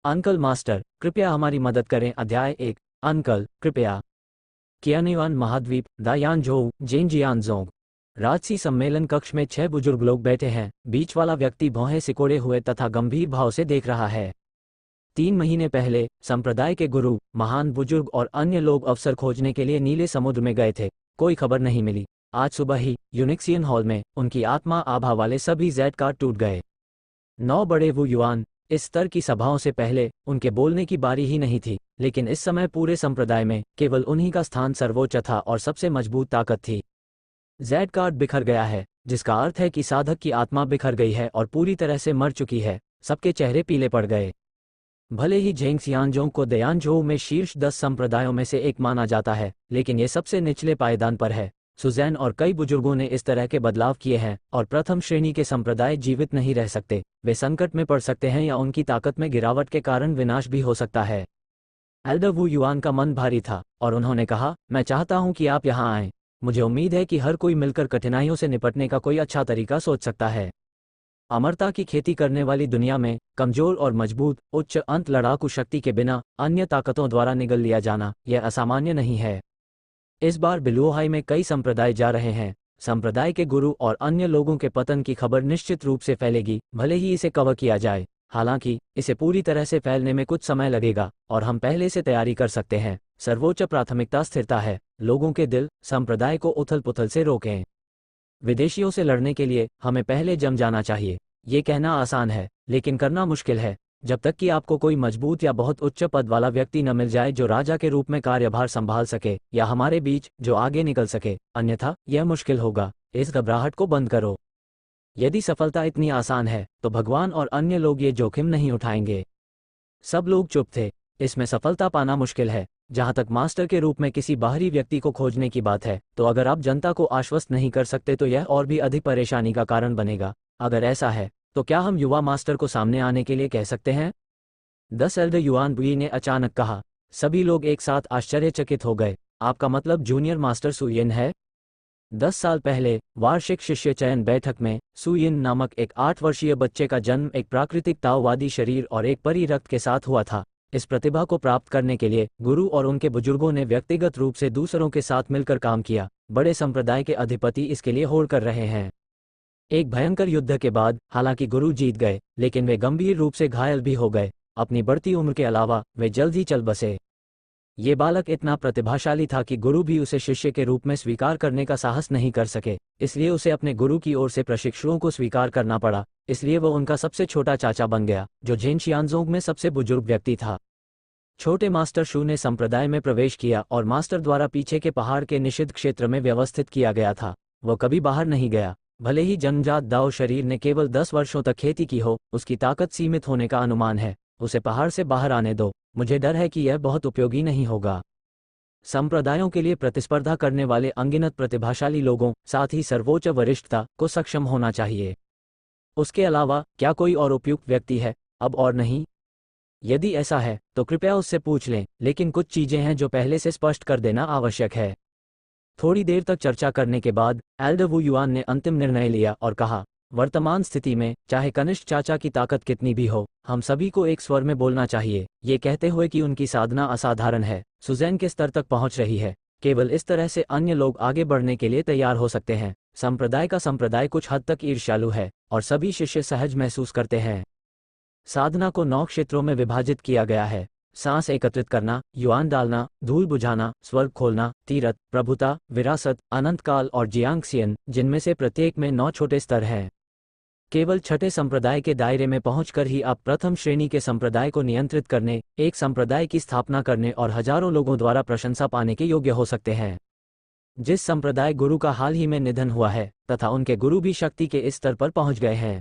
Uncle master, कृपया हमारी मदद करें। अध्याय 1। अंकल, कृपया। कियानिवान महाद्वीप, दायानझोउ, जेनजियानजोंग। राजसी सम्मेलन कक्ष में 6 बुजुर्ग लोग बैठे हैं। बीच वाला व्यक्ति भौहें सिकोड़े हुए तथा गंभीर भाव से देख रहा है। 3 महीने पहले संप्रदाय के गुरु, महान बुजुर्ग और अन्य लोग अवसर खोजने के लिए नीले समुद्र में गए थे। कोई खबर नहीं मिली। आज सुबह ही यूनिक्सियन हॉल में उनकी आत्मा आभा वाले सभी जेड कार्ड टूट गए। 9 बड़े वु युआन। इस स्तर की सभाओं से पहले उनके बोलने की बारी ही नहीं थी, लेकिन इस समय पूरे संप्रदाय में केवल उन्हीं का स्थान सर्वोच्च था और सबसे मजबूत ताकत थी। जेड कार्ड बिखर गया है, जिसका अर्थ है कि साधक की आत्मा बिखर गई है और पूरी तरह से मर चुकी है। सबके चेहरे पीले पड़ गए। भले ही झेंगसियांजोंग को दयानझोउ में शीर्ष 10 संप्रदायों में से एक माना जाता है, लेकिन ये सबसे निचले पायदान पर है। सुजैन और कई बुजुर्गों ने इस तरह के बदलाव किए हैं और प्रथम श्रेणी के संप्रदाय जीवित नहीं रह सकते। वे संकट में पड़ सकते हैं या उनकी ताकत में गिरावट के कारण विनाश भी हो सकता है। एल्डर वु युआन का मन भारी था और उन्होंने कहा, मैं चाहता हूं कि आप यहां आएं। मुझे उम्मीद है कि हर कोई मिलकर कठिनाइयों से निपटने का कोई अच्छा तरीका सोच सकता है। अमरता की खेती करने वाली दुनिया में कमजोर और मजबूत उच्च अंत लड़ाकू शक्ति के बिना अन्य ताकतों द्वारा निगल लिया जाना यह असामान्य नहीं है। इस बार बिलुओहाई में कई संप्रदाय जा रहे हैं। संप्रदाय के गुरु और अन्य लोगों के पतन की खबर निश्चित रूप से फैलेगी, भले ही इसे कवर किया जाए। हालांकि इसे पूरी तरह से फैलने में कुछ समय लगेगा और हम पहले से तैयारी कर सकते हैं। सर्वोच्च प्राथमिकता स्थिरता है। लोगों के दिल संप्रदाय को उथल पुथल से रोकें। विदेशियों से लड़ने के लिए हमें पहले जम जाना चाहिए। ये कहना आसान है, लेकिन करना मुश्किल है। जब तक कि आपको कोई मजबूत या बहुत उच्च पद वाला व्यक्ति न मिल जाए जो राजा के रूप में कार्यभार संभाल सके या हमारे बीच जो आगे निकल सके, अन्यथा यह मुश्किल होगा। इस घबराहट को बंद करो। यदि सफलता इतनी आसान है तो भगवान और अन्य लोग ये जोखिम नहीं उठाएंगे। सब लोग चुप थे। इसमें सफलता पाना मुश्किल है। जहां तक मास्टर के रूप में किसी बाहरी व्यक्ति को खोजने की बात है, तो अगर आप जनता को आश्वस्त नहीं कर सकते तो यह और भी अधिक परेशानी का कारण बनेगा। अगर ऐसा है तो क्या हम युवा मास्टर को सामने आने के लिए कह सकते हैं? 10 एल्डर युआन बुई ने अचानक कहा। सभी लोग एक साथ आश्चर्यचकित हो गए। आपका मतलब जूनियर मास्टर सुयिन है? 10 साल पहले वार्षिक शिष्य चयन बैठक में सुयिन नामक एक 8 वर्षीय बच्चे का जन्म एक प्राकृतिक ताओवादी शरीर और एक परी रक्त के साथ हुआ था। इस प्रतिभा को प्राप्त करने के लिए गुरु और उनके बुजुर्गों ने व्यक्तिगत रूप से दूसरों के साथ मिलकर काम किया। बड़े संप्रदाय के अधिपति इसके लिए होड़ कर रहे हैं। एक भयंकर युद्ध के बाद हालांकि गुरु जीत गए, लेकिन वे गंभीर रूप से घायल भी हो गए। अपनी बढ़ती उम्र के अलावा वे जल्द ही चल बसे। ये बालक इतना प्रतिभाशाली था कि गुरु भी उसे शिष्य के रूप में स्वीकार करने का साहस नहीं कर सके, इसलिए उसे अपने गुरु की ओर से प्रशिक्षुओं को स्वीकार करना पड़ा। इसलिए वह उनका सबसे छोटा चाचा बन गया, जो झेंगशियांजोंग में सबसे बुजुर्ग व्यक्ति था। छोटे मास्टर शू ने संप्रदाय में प्रवेश किया और मास्टर द्वारा पीछे के पहाड़ के निषिद्ध क्षेत्र में व्यवस्थित किया गया था। वह कभी बाहर नहीं गया। भले ही जन्मजात दाव शरीर ने केवल 10 वर्षों तक खेती की हो, उसकी ताकत सीमित होने का अनुमान है। उसे पहाड़ से बाहर आने दो। मुझे डर है कि यह बहुत उपयोगी नहीं होगा। संप्रदायों के लिए प्रतिस्पर्धा करने वाले अनगिनत प्रतिभाशाली लोगों, साथ ही सर्वोच्च वरिष्ठता को सक्षम होना चाहिए। उसके अलावा क्या कोई और उपयुक्त व्यक्ति है? अब और नहीं? यदि ऐसा है तो कृपया उससे पूछ लें, लेकिन कुछ चीजें हैं जो पहले से स्पष्ट कर देना आवश्यक है। थोड़ी देर तक चर्चा करने के बाद एल्डर वु युआन ने अंतिम निर्णय लिया और कहा, वर्तमान स्थिति में चाहे कनिष्ठ चाचा की ताकत कितनी भी हो, हम सभी को एक स्वर में बोलना चाहिए, ये कहते हुए कि उनकी साधना असाधारण है, सुजैन के स्तर तक पहुंच रही है। केवल इस तरह से अन्य लोग आगे बढ़ने के लिए तैयार हो सकते हैं। संप्रदाय का संप्रदाय कुछ हद तक ईर्ष्यालु है और सभी शिष्य सहज महसूस करते हैं। साधना को 9 क्षेत्रों में विभाजित किया गया है। सांस एकत्रित करना, युआन डालना, धूल बुझाना, स्वर्ग खोलना, तीरथ, प्रभुता, विरासत, अनंतकाल और जियांगसियन, जिनमें से प्रत्येक में 9 छोटे स्तर हैं। केवल छठे संप्रदाय के दायरे में पहुंचकर ही आप प्रथम श्रेणी के संप्रदाय को नियंत्रित करने, एक संप्रदाय की स्थापना करने और हजारों लोगों द्वारा प्रशंसा पाने के योग्य हो सकते हैं। जिस संप्रदाय गुरु का हाल ही में निधन हुआ है तथा उनके गुरु भी शक्ति के इस स्तर पर पहुंच गए हैं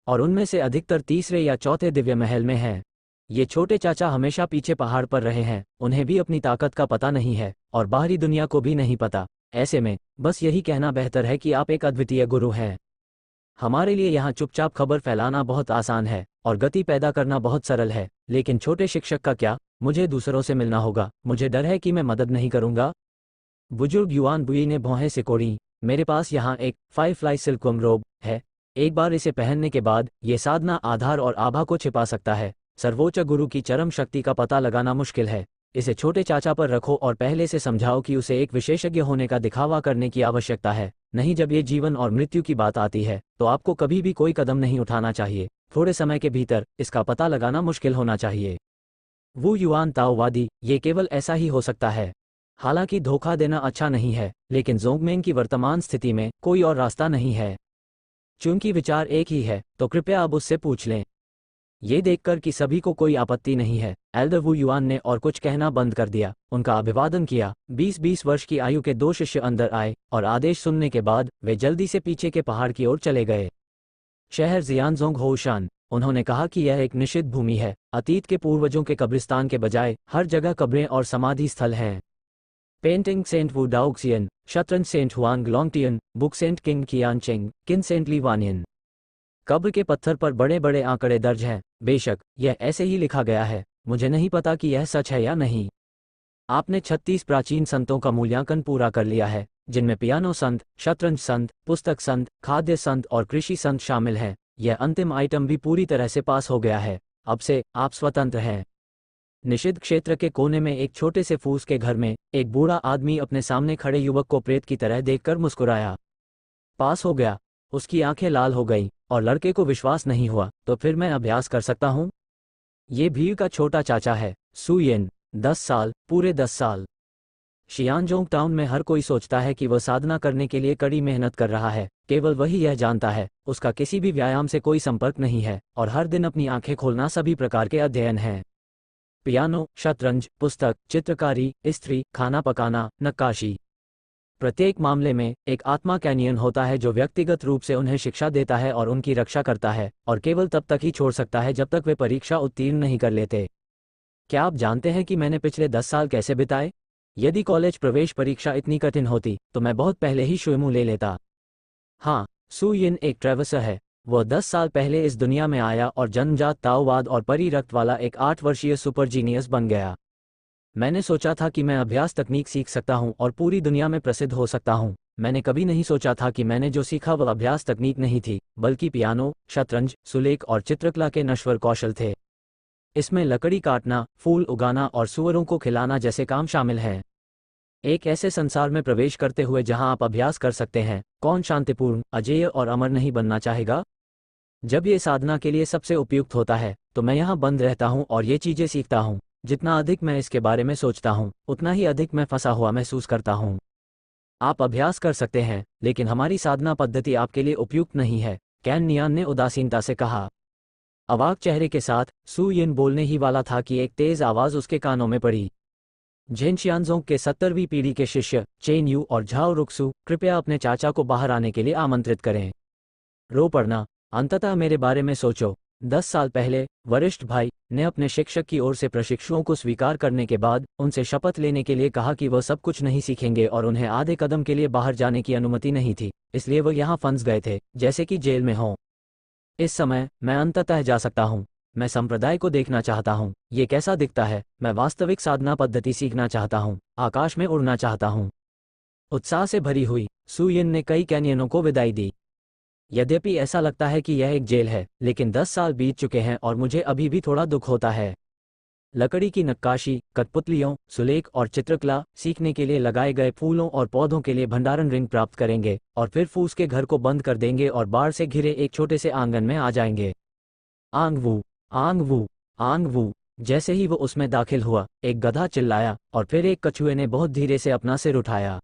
और उनमें से अधिकतर तीसरे या चौथे दिव्य महल में हैं। ये छोटे चाचा हमेशा पीछे पहाड़ पर रहे हैं। उन्हें भी अपनी ताकत का पता नहीं है और बाहरी दुनिया को भी नहीं पता। ऐसे में बस यही कहना बेहतर है कि आप एक अद्वितीय गुरु हैं। हमारे लिए यहाँ चुपचाप खबर फैलाना बहुत आसान है और गति पैदा करना बहुत सरल है, लेकिन छोटे शिक्षक का क्या? मुझे दूसरों से मिलना होगा। मुझे डर है कि मैं मदद नहीं करूंगा। बुजुर्ग युआन बुई ने भौहें सिकोड़ी। मेरे पास यहाँ एक फाइव-फ्लाई सिल्कवर्म रोब है। एक बार इसे पहनने के बाद ये साधना आधार और आभा को छिपा सकता है। सर्वोच्च गुरु की चरम शक्ति का पता लगाना मुश्किल है। इसे छोटे चाचा पर रखो और पहले से समझाओ कि उसे एक विशेषज्ञ होने का दिखावा करने की आवश्यकता है। नहीं, जब ये जीवन और मृत्यु की बात आती है तो आपको कभी भी कोई कदम नहीं उठाना चाहिए। थोड़े समय के भीतर इसका पता लगाना मुश्किल होना चाहिए। वू युआन ताओवादी, ये केवल ऐसा ही हो सकता है। हालांकि धोखा देना अच्छा नहीं है, लेकिन जोंगमेंग की वर्तमान स्थिति में कोई और रास्ता नहीं है। चूंकि विचार एक ही है तो कृपया अब उससे पूछ लें। ये देखकर कि सभी को कोई आपत्ति नहीं है, एल्डर वू युआन ने और कुछ कहना बंद कर दिया, उनका अभिवादन किया। 20-20 वर्ष की आयु के 2 शिष्य अंदर आए और आदेश सुनने के बाद वे जल्दी से पीछे के पहाड़ की ओर चले गए। शहर जियानजोंग होशान। उन्होंने कहा कि यह एक निषिद्ध भूमि है। अतीत के पूर्वजों के कब्रिस्तान के बजाय हर जगह कब्रें और समाधि स्थल हैं। पेंटिंग सेंट वू डाउक्सियन, शतरंज saint Huang Longtian, book saint King Qiancheng, Qin saint ली वानियन। कब्र के पत्थर पर बड़े बड़े आंकड़े दर्ज हैं। बेशक यह ऐसे ही लिखा गया है, मुझे नहीं पता कि यह सच है या नहीं। आपने 36 प्राचीन संतों का मूल्यांकन पूरा कर लिया है, जिनमें पियानो संत, शतरंज संत, पुस्तक संत, खाद्य संत और कृषि संत शामिल हैं। यह अंतिम आइटम भी पूरी तरह से पास हो गया है। अब से आप स्वतंत्र हैं। निषिद्ध क्षेत्र के कोने में एक छोटे से फूस के घर में एक बूढ़ा आदमी अपने सामने खड़े युवक को प्रेत की तरह देखकर मुस्कुराया। पास हो गया। उसकी आंखें लाल हो गईं और लड़के को विश्वास नहीं हुआ। तो फिर मैं अभ्यास कर सकता हूँ? ये भीड़ का छोटा चाचा है, सुयेन। 10 साल, पूरे 10 साल। शियानजोंग टाउन में हर कोई सोचता है कि वह साधना करने के लिए कड़ी मेहनत कर रहा है। केवल वही यह जानता है, उसका किसी भी व्यायाम से कोई संपर्क नहीं है और हर दिन अपनी आंखें खोलना सभी प्रकार के अध्ययन है। पियानो, शतरंज, पुस्तक, चित्रकारी, इस्त्री, खाना पकाना, नक्काशी। प्रत्येक मामले में एक आत्मा कैनियन होता है जो व्यक्तिगत रूप से उन्हें शिक्षा देता है और उनकी रक्षा करता है, और केवल तब तक ही छोड़ सकता है जब तक वे परीक्षा उत्तीर्ण नहीं कर लेते। क्या आप जानते हैं कि मैंने पिछले 10 साल कैसे बिताए? यदि कॉलेज प्रवेश परीक्षा इतनी कठिन होती तो मैं बहुत पहले ही शुएमू ले लेता। हाँ, सुयिन एक ट्रेवसर है। वह 10 साल पहले इस दुनिया में आया और जन्मजात ताओवाद और परी रक्त वाला एक 8 वर्षीय सुपर जीनियस बन गया। मैंने सोचा था कि मैं अभ्यास तकनीक सीख सकता हूं और पूरी दुनिया में प्रसिद्ध हो सकता हूं। मैंने कभी नहीं सोचा था कि मैंने जो सीखा वह अभ्यास तकनीक नहीं थी, बल्कि पियानो, शतरंज, सुलेख और चित्रकला के नश्वर कौशल थे। इसमें लकड़ी काटना, फूल उगाना और सुअरों को खिलाना जैसे काम शामिल हैं। एक ऐसे संसार में प्रवेश करते हुए जहां आप अभ्यास कर सकते हैं, कौन शांतिपूर्ण, अजेय और अमर नहीं बनना चाहेगा? जब ये साधना के लिए सबसे उपयुक्त होता है तो मैं यहाँ बंद रहता हूँ और ये चीजें सीखता हूँ। जितना अधिक मैं इसके बारे में सोचता हूँ, उतना ही अधिक मैं फंसा हुआ महसूस करता हूँ। आप अभ्यास कर सकते हैं, लेकिन हमारी साधना पद्धति आपके लिए उपयुक्त नहीं है, कैन नियान ने उदासीनता से कहा। अवाक चेहरे के साथ सुयिन बोलने ही वाला था कि एक तेज आवाज उसके कानों में पड़ी। झेनशियानजोंग के 70वीं पीढ़ी के शिष्य चेन यू और झाओ रुक्सू, कृपया अपने चाचा को बाहर आने के लिए आमंत्रित करें। रो पड़ना। अंततः मेरे बारे में सोचो। 10 साल पहले वरिष्ठ भाई ने अपने शिक्षक की ओर से प्रशिक्षुओं को स्वीकार करने के बाद उनसे शपथ लेने के लिए कहा कि वह सब कुछ नहीं सीखेंगे और उन्हें आधे कदम के लिए बाहर जाने की अनुमति नहीं थी, इसलिए वह यहाँ फंस गए थे, जैसे कि जेल में हों। इस समय मैं अंततः जा सकता हूँ। मैं संप्रदाय को देखना चाहता हूँ, ये कैसा दिखता है। मैं वास्तविक साधना पद्धति सीखना चाहता हूँ, आकाश में उड़ना चाहता हूँ। उत्साह से भरी हुई सुयिन ने कई कैनियनों को विदाई दी। यद्यपि ऐसा लगता है कि यह एक जेल है, लेकिन 10 साल बीत चुके हैं और मुझे अभी भी थोड़ा दुख होता है। लकड़ी की नक्काशी, कठपुतलियों, सुलेख और चित्रकला सीखने के लिए लगाए गए फूलों और पौधों के लिए भंडारण रिंग प्राप्त करेंगे और फिर फूस के घर को बंद कर देंगे और बाढ़ से घिरे एक छोटे से आंगन में आ जाएंगे। आंगवू, आंगवू, आंगवू। जैसे ही वो उसमें दाखिल हुआ, एक गधा चिल्लाया और फिर एक कछुए ने बहुत धीरे से अपना सिर उठाया।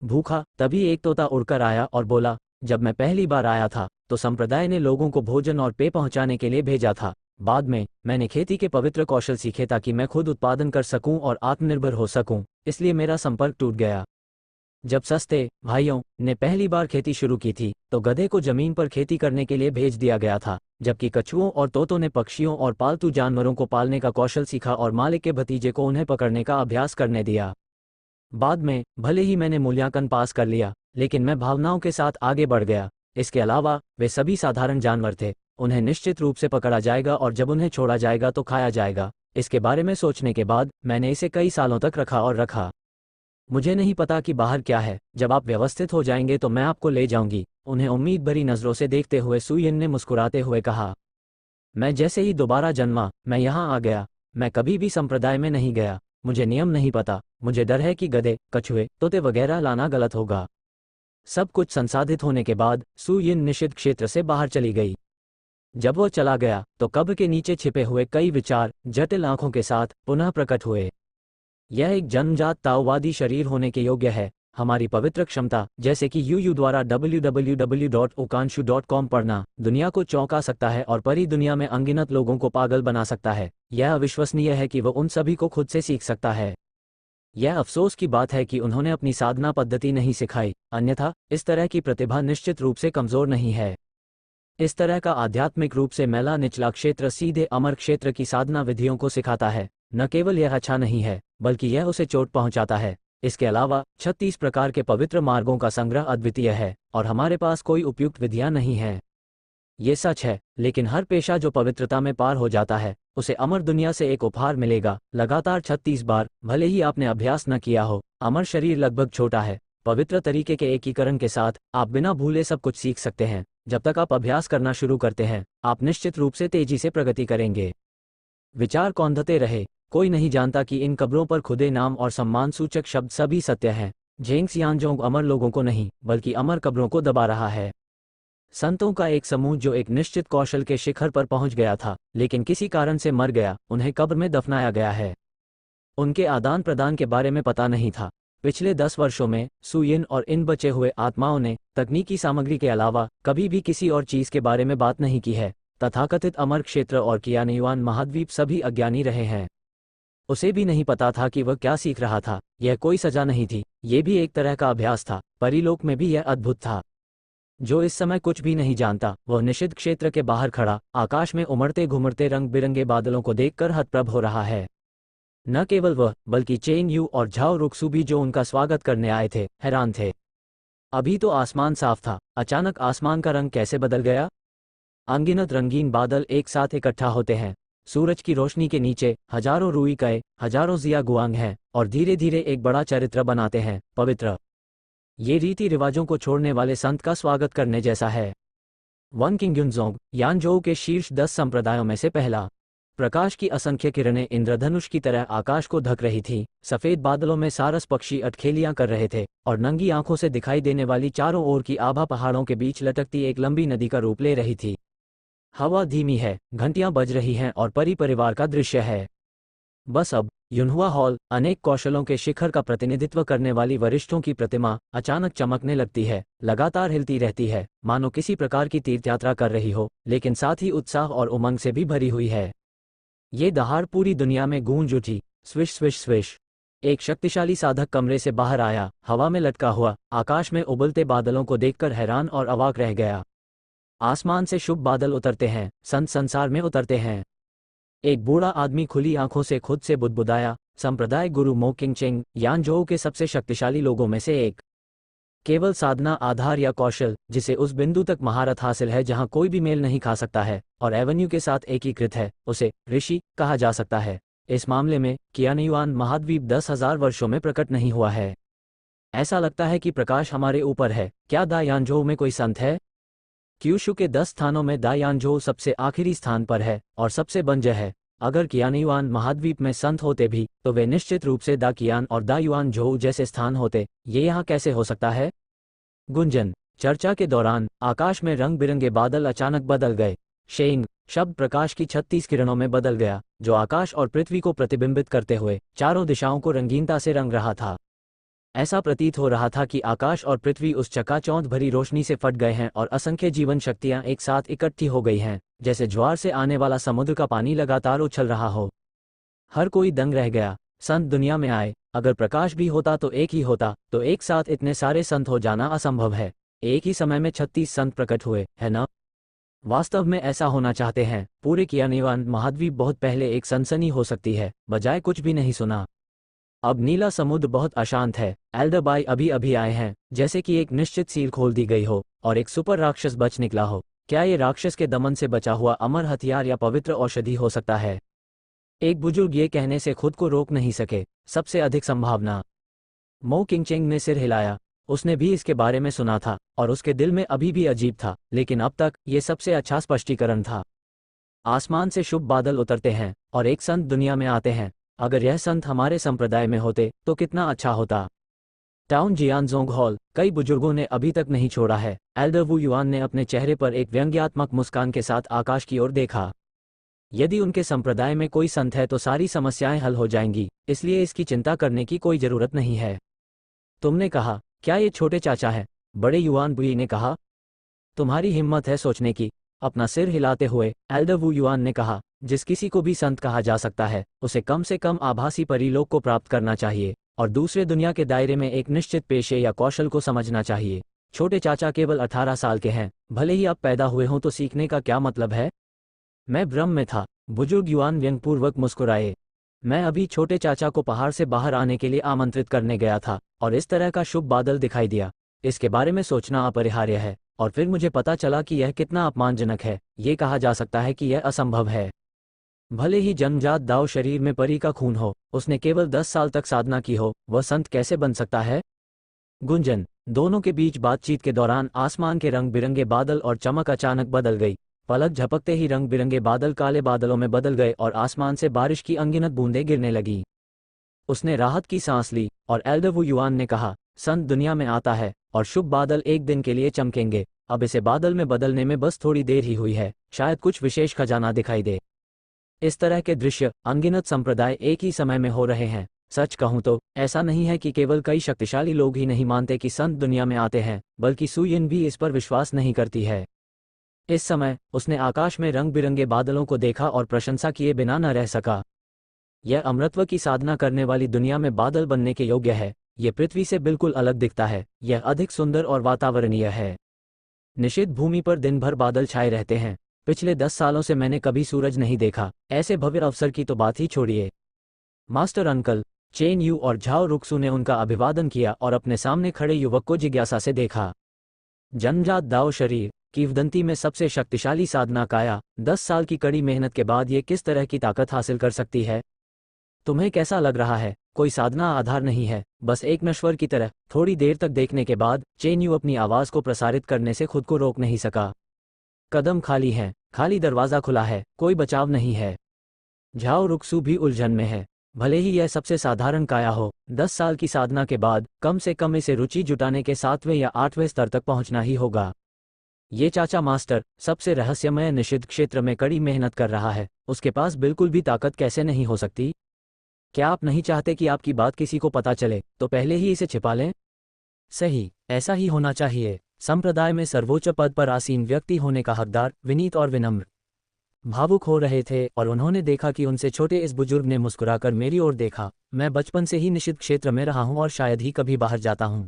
भूखा। तभी एक तोता उड़कर आया और बोला, जब मैं पहली बार आया था तो संप्रदाय ने लोगों को भोजन और पेय पहुंचाने के लिए भेजा था। बाद में मैंने खेती के पवित्र कौशल सीखे ताकि मैं खुद उत्पादन कर सकूं और आत्मनिर्भर हो सकूं, इसलिए मेरा संपर्क टूट गया। जब सस्ते भाइयों ने पहली बार खेती शुरू की थी तो गधे को जमीन पर खेती करने के लिए भेज दिया गया था, जबकि कछुओं और तोतों ने पक्षियों और पालतू जानवरों को पालने का कौशल सीखा और मालिक के भतीजे को उन्हें पकड़ने का अभ्यास करने दिया। बाद में भले ही मैंने मूल्यांकन पास कर लिया, लेकिन मैं भावनाओं के साथ आगे बढ़ गया। इसके अलावा वे सभी साधारण जानवर थे, उन्हें निश्चित रूप से पकड़ा जाएगा और जब उन्हें छोड़ा जाएगा तो खाया जाएगा। इसके बारे में सोचने के बाद मैंने इसे कई सालों तक रखा और रखा। मुझे नहीं पता कि बाहर क्या है। जब आप व्यवस्थित हो जाएंगे तो मैं आपको ले जाऊंगी। उन्हें उम्मीद भरी नजरों से देखते हुए सुयिन ने मुस्कुराते हुए कहा। मैं जैसे ही दोबारा जन्मा मैं यहाँ आ गया। मैं कभी भी संप्रदाय में नहीं गया। मुझे नियम नहीं पता। मुझे डर है कि गधे, कछुए, तोते वगैरह लाना गलत होगा। सब कुछ संसाधित होने के बाद सु यिन निषिद्ध क्षेत्र से बाहर चली गई। जब वो चला गया तो कब्र के नीचे छिपे हुए कई विचार जटिल आंखों के साथ पुनः प्रकट हुए। यह एक जन्मजात ताओवादी शरीर होने के योग्य है। हमारी पवित्र क्षमता, जैसे कि यूयू द्वारा www.okanshu.com पढ़ना, दुनिया को चौंका सकता है और परी दुनिया में अनगिनत लोगों को पागल बना सकता है। यह अविश्वसनीय है कि वह उन सभी को खुद से सीख सकता है। यह अफसोस की बात है कि उन्होंने अपनी साधना पद्धति नहीं सिखाई, अन्यथा इस तरह की प्रतिभा निश्चित रूप से कमजोर नहीं है। इस तरह का आध्यात्मिक रूप से मैला निचला क्षेत्र सीधे अमर क्षेत्र की साधना विधियों को सिखाता है। न केवल यह अच्छा नहीं है, बल्कि यह उसे चोट पहुंचाता है। इसके अलावा 36 प्रकार के पवित्र मार्गों का संग्रह अद्वितीय है और हमारे पास कोई उपयुक्त विधियां नहीं हैं। ये सच है, लेकिन हर पेशा जो पवित्रता में पार हो जाता है उसे अमर दुनिया से एक उपहार मिलेगा। लगातार 36 बार, भले ही आपने अभ्यास न किया हो, अमर शरीर लगभग छोटा है। पवित्र तरीके के एकीकरण के साथ आप बिना भूले सब कुछ सीख सकते हैं। जब तक आप अभ्यास करना शुरू करते हैं, आप निश्चित रूप से तेजी से प्रगति करेंगे। विचार कौंधते रहे। कोई नहीं जानता कि इन कब्रों पर खुदे नाम और सम्मान सूचक शब्द सभी सत्य हैं। जेंग्स यानजोंग अमर लोगों को नहीं, बल्कि अमर कब्रों को दबा रहा है। संतों का एक समूह जो एक निश्चित कौशल के शिखर पर पहुंच गया था, लेकिन किसी कारण से मर गया, उन्हें कब्र में दफनाया गया है। उनके आदान प्रदान के बारे में पता नहीं था। पिछले 10 वर्षों में सु यिन और इन बचे हुए आत्माओं ने तकनीकी सामग्री के अलावा कभी भी किसी और चीज के बारे में बात नहीं की है। तथाकथित अमर क्षेत्र और कियानियुआन महाद्वीप सभी अज्ञानी रहे हैं। उसे भी नहीं पता था कि वह क्या सीख रहा था। यह कोई सजा नहीं थी, यह भी एक तरह का अभ्यास था। परिलोक में भी यह अद्भुत था। जो इस समय कुछ भी नहीं जानता, वह निषिद्ध क्षेत्र के बाहर खड़ा आकाश में उमड़ते घुमड़ते रंग बिरंगे बादलों को देखकर हतप्रभ हो रहा है। न केवल वह, बल्कि चेन यू और झाओ रुक्सू भी जो उनका स्वागत करने आए थे, हैरान थे। अभी तो आसमान साफ था, अचानक आसमान का रंग कैसे बदल गया? अनगिनत रंगीन बादल एक साथ इकट्ठा होते हैं। सूरज की रोशनी के नीचे हजारों रूई कए, हजारों जिया गुआंग हैं और धीरे धीरे एक बड़ा चरित्र बनाते हैं, पवित्र। ये रीति रिवाजों को छोड़ने वाले संत का स्वागत करने जैसा है। वन किंग युनजोंग, यानजोउ के शीर्ष 10 संप्रदायों में से पहला। प्रकाश की असंख्य किरणें इंद्रधनुष की तरह आकाश को ढक रही थीं। सफेद बादलों में सारस पक्षी अटखेलियां कर रहे थे और नंगी आंखों से दिखाई देने वाली चारों ओर की आभा पहाड़ों के बीच लटकती एक लंबी नदी का रूप ले रही थी। हवा धीमी है, घंटियां बज रही हैं और परी परिवार का दृश्य है। बस अब युनहुआ हॉल, अनेक कौशलों के शिखर का प्रतिनिधित्व करने वाली वरिष्ठों की प्रतिमा अचानक चमकने लगती है, लगातार हिलती रहती है, मानो किसी प्रकार की तीर्थयात्रा कर रही हो, लेकिन साथ ही उत्साह और उमंग से भी भरी हुई है। ये दहाड़ पूरी दुनिया में गूंज उठी। Swish swish swish. एक शक्तिशाली साधक कमरे से बाहर आया, हवा में लटका हुआ, आकाश में उबलते बादलों को देखकर हैरान और अवाक रह गया। आसमान से शुभ बादल उतरते हैं, संत संसार में उतरते हैं। एक बूढ़ा आदमी खुली आंखों से खुद से बुदबुदाया, संप्रदाय गुरु मो किंगचेंग, यानजोउ के सबसे शक्तिशाली लोगों में से एक। केवल साधना, आधार या कौशल, जिसे उस बिंदु तक महारत हासिल है जहां कोई भी मेल नहीं खा सकता है और एवेन्यू के साथ एकीकृत है, उसे ऋषि कहा जा सकता है। इस मामले में कियानियुआन महाद्वीप 10,000 वर्षों में प्रकट नहीं हुआ है। ऐसा लगता है कि प्रकाश हमारे ऊपर है। क्या दा यानजोउ में कोई संत है? क्यूशु के 10 स्थानों में दा यानजोउ सबसे आखिरी स्थान पर है और सबसे बंजर है। अगर कियानियुआन महाद्वीप में संत होते भी, तो वे निश्चित रूप से दा कियान और दा युआन जोउ जैसे स्थान होते। ये यहाँ कैसे हो सकता है? गुंजन। चर्चा के दौरान आकाश में रंग बिरंगे बादल अचानक बदल गए। शेंग शब्द प्रकाश की 36 किरणों में बदल गया, जो आकाश और पृथ्वी को प्रतिबिंबित करते हुए चारों दिशाओं को रंगीनता से रंग रहा था। ऐसा प्रतीत हो रहा था कि आकाश और पृथ्वी उस चकाचौंध भरी रोशनी से फट गए हैं और असंख्य जीवन शक्तियां एक साथ इकट्ठी हो गई हैं, जैसे ज्वार से आने वाला समुद्र का पानी लगातार उछल रहा हो। हर कोई दंग रह गया। संत दुनिया में आए। अगर प्रकाश भी होता तो एक ही होता, तो एक साथ इतने सारे संत हो जाना असंभव है। एक ही समय में 36 संत प्रकट हुए, है ना? वास्तव में ऐसा होना चाहते हैं। पूरे कियानियुआन महाद्वीप बहुत पहले एक सनसनी हो सकती है, बजाय कुछ भी नहीं सुना। अब नीला समुद्र बहुत अशांत है। एल्डरबाई अभी अभी आए हैं, जैसे कि एक निश्चित सील खोल दी गई हो और एक सुपर राक्षस बच निकला हो। क्या ये राक्षस के दमन से बचा हुआ अमर हथियार या पवित्र औषधि हो सकता है? एक बुजुर्ग ये कहने से खुद को रोक नहीं सके। सबसे अधिक संभावना। मो किंगचेंग ने सिर हिलाया। उसने भी इसके बारे में सुना था और उसके दिल में अभी भी अजीब था, लेकिन अब तक ये सबसे अच्छा स्पष्टीकरण था। आसमान से शुभ बादल उतरते हैं और एक संत दुनिया में आते हैं। अगर यह संत हमारे संप्रदाय में होते तो कितना अच्छा होता। Town Jianzhong hall. कई बुजुर्गों ने अभी तक नहीं छोड़ा है। एल्डर वू युआन ने अपने चेहरे पर एक व्यंग्यात्मक मुस्कान के साथ आकाश की ओर देखा। यदि उनके संप्रदाय में कोई संत है तो सारी समस्याएं हल हो जाएंगी, इसलिए इसकी चिंता करने की कोई जरूरत नहीं है। तुमने कहा, क्या ये छोटे चाचा है? बड़े युआन बुई ने कहा। तुम्हारी हिम्मत है सोचने की? अपना सिर हिलाते हुए एल्डर वू युआन ने कहा, जिस किसी को भी संत कहा जा सकता है उसे कम से कम आभासी परिलोक को प्राप्त करना चाहिए और दूसरे दुनिया के दायरे में एक निश्चित पेशे या कौशल को समझना चाहिए। छोटे चाचा केवल 18 साल के हैं, भले ही अब पैदा हुए हों तो सीखने का क्या मतलब है? मैं भ्रम में था। बुजुर्ग युआन व्यंग्यपूर्वक मुस्कुराए। मैं अभी छोटे चाचा को पहाड़ से बाहर आने के लिए आमंत्रित करने गया था और इस तरह का शुभ बादल दिखाई दिया। इसके बारे में सोचना अपरिहार्य है और फिर मुझे पता चला कि यह कितना अपमानजनक है। ये कहा जा सकता है कि यह असंभव है। भले ही जन्मजात दाव शरीर में परी का खून हो, उसने केवल 10 साल तक साधना की हो, वह संत कैसे बन सकता है? गुंजन। दोनों के बीच बातचीत के दौरान आसमान के रंग बिरंगे बादल और चमक अचानक बदल गई। पलक झपकते ही रंग बिरंगे बादल काले बादलों में बदल गए और आसमान से बारिश की अनगिनत बूंदें गिरने लगीं। उसने राहत की सांस ली और एल्डर वू युआन ने कहा, संत दुनिया में आता है और शुभ बादल एक दिन के लिए चमकेंगे। अब इसे बादल में बदलने में बस थोड़ी देर ही हुई है, शायद कुछ विशेष खजाना दिखाई दे। इस तरह के दृश्य अनगिनत संप्रदाय एक ही समय में हो रहे हैं। सच कहूं तो ऐसा नहीं है कि केवल कई शक्तिशाली लोग ही नहीं मानते कि संत दुनिया में आते हैं, बल्कि सुयिन भी इस पर विश्वास नहीं करती है। इस समय उसने आकाश में रंग बिरंगे बादलों को देखा और प्रशंसा किए बिना न रह सका। यह अमृतत्व की साधना करने वाली दुनिया में बादल बनने के योग्य है। यह पृथ्वी से बिल्कुल अलग दिखता है। यह अधिक सुंदर और वातावरणीय है। निषिद्ध भूमि पर दिन भर बादल छाए रहते हैं। पिछले 10 सालों से मैंने कभी सूरज नहीं देखा। ऐसे भव्य अवसर की तो बात ही छोड़िए। मास्टर अंकल चेन यू और झाओ रुक्सू ने उनका अभिवादन किया और अपने सामने खड़े युवक को जिज्ञासा से देखा। जन्मजात दाव शरीर, किंवदंती में सबसे शक्तिशाली साधना काया, 10 साल की कड़ी मेहनत के बाद ये किस तरह की ताकत हासिल कर सकती है? तुम्हें कैसा लग रहा है? कोई साधना आधार नहीं है, बस एक नश्वर की तरह। थोड़ी देर तक देखने के बाद चेन यू अपनी आवाज को प्रसारित करने से खुद को रोक नहीं सका। कदम खाली हैं, खाली दरवाजा खुला है, कोई बचाव नहीं है। झाओ रुक्सू भी उलझन में है। भले ही यह सबसे साधारण काया हो, 10 साल की साधना के बाद कम से कम इसे रुचि जुटाने के 7वें या 8वें स्तर तक पहुंचना ही होगा। ये चाचा मास्टर सबसे रहस्यमय निषिद्ध क्षेत्र में कड़ी मेहनत कर रहा है, उसके पास बिल्कुल भी ताकत कैसे नहीं हो सकती? क्या आप नहीं चाहते कि आपकी बात किसी को पता चले, तो पहले ही इसे छिपा लें? सही, ऐसा ही होना चाहिए। संप्रदाय में सर्वोच्च पद पर आसीन व्यक्ति होने का हकदार विनीत और विनम्र भावुक हो रहे थे और उन्होंने देखा कि उनसे छोटे इस बुजुर्ग ने मुस्कुराकर मेरी ओर देखा। मैं बचपन से ही निषिद्ध क्षेत्र में रहा हूं और शायद ही कभी बाहर जाता हूं।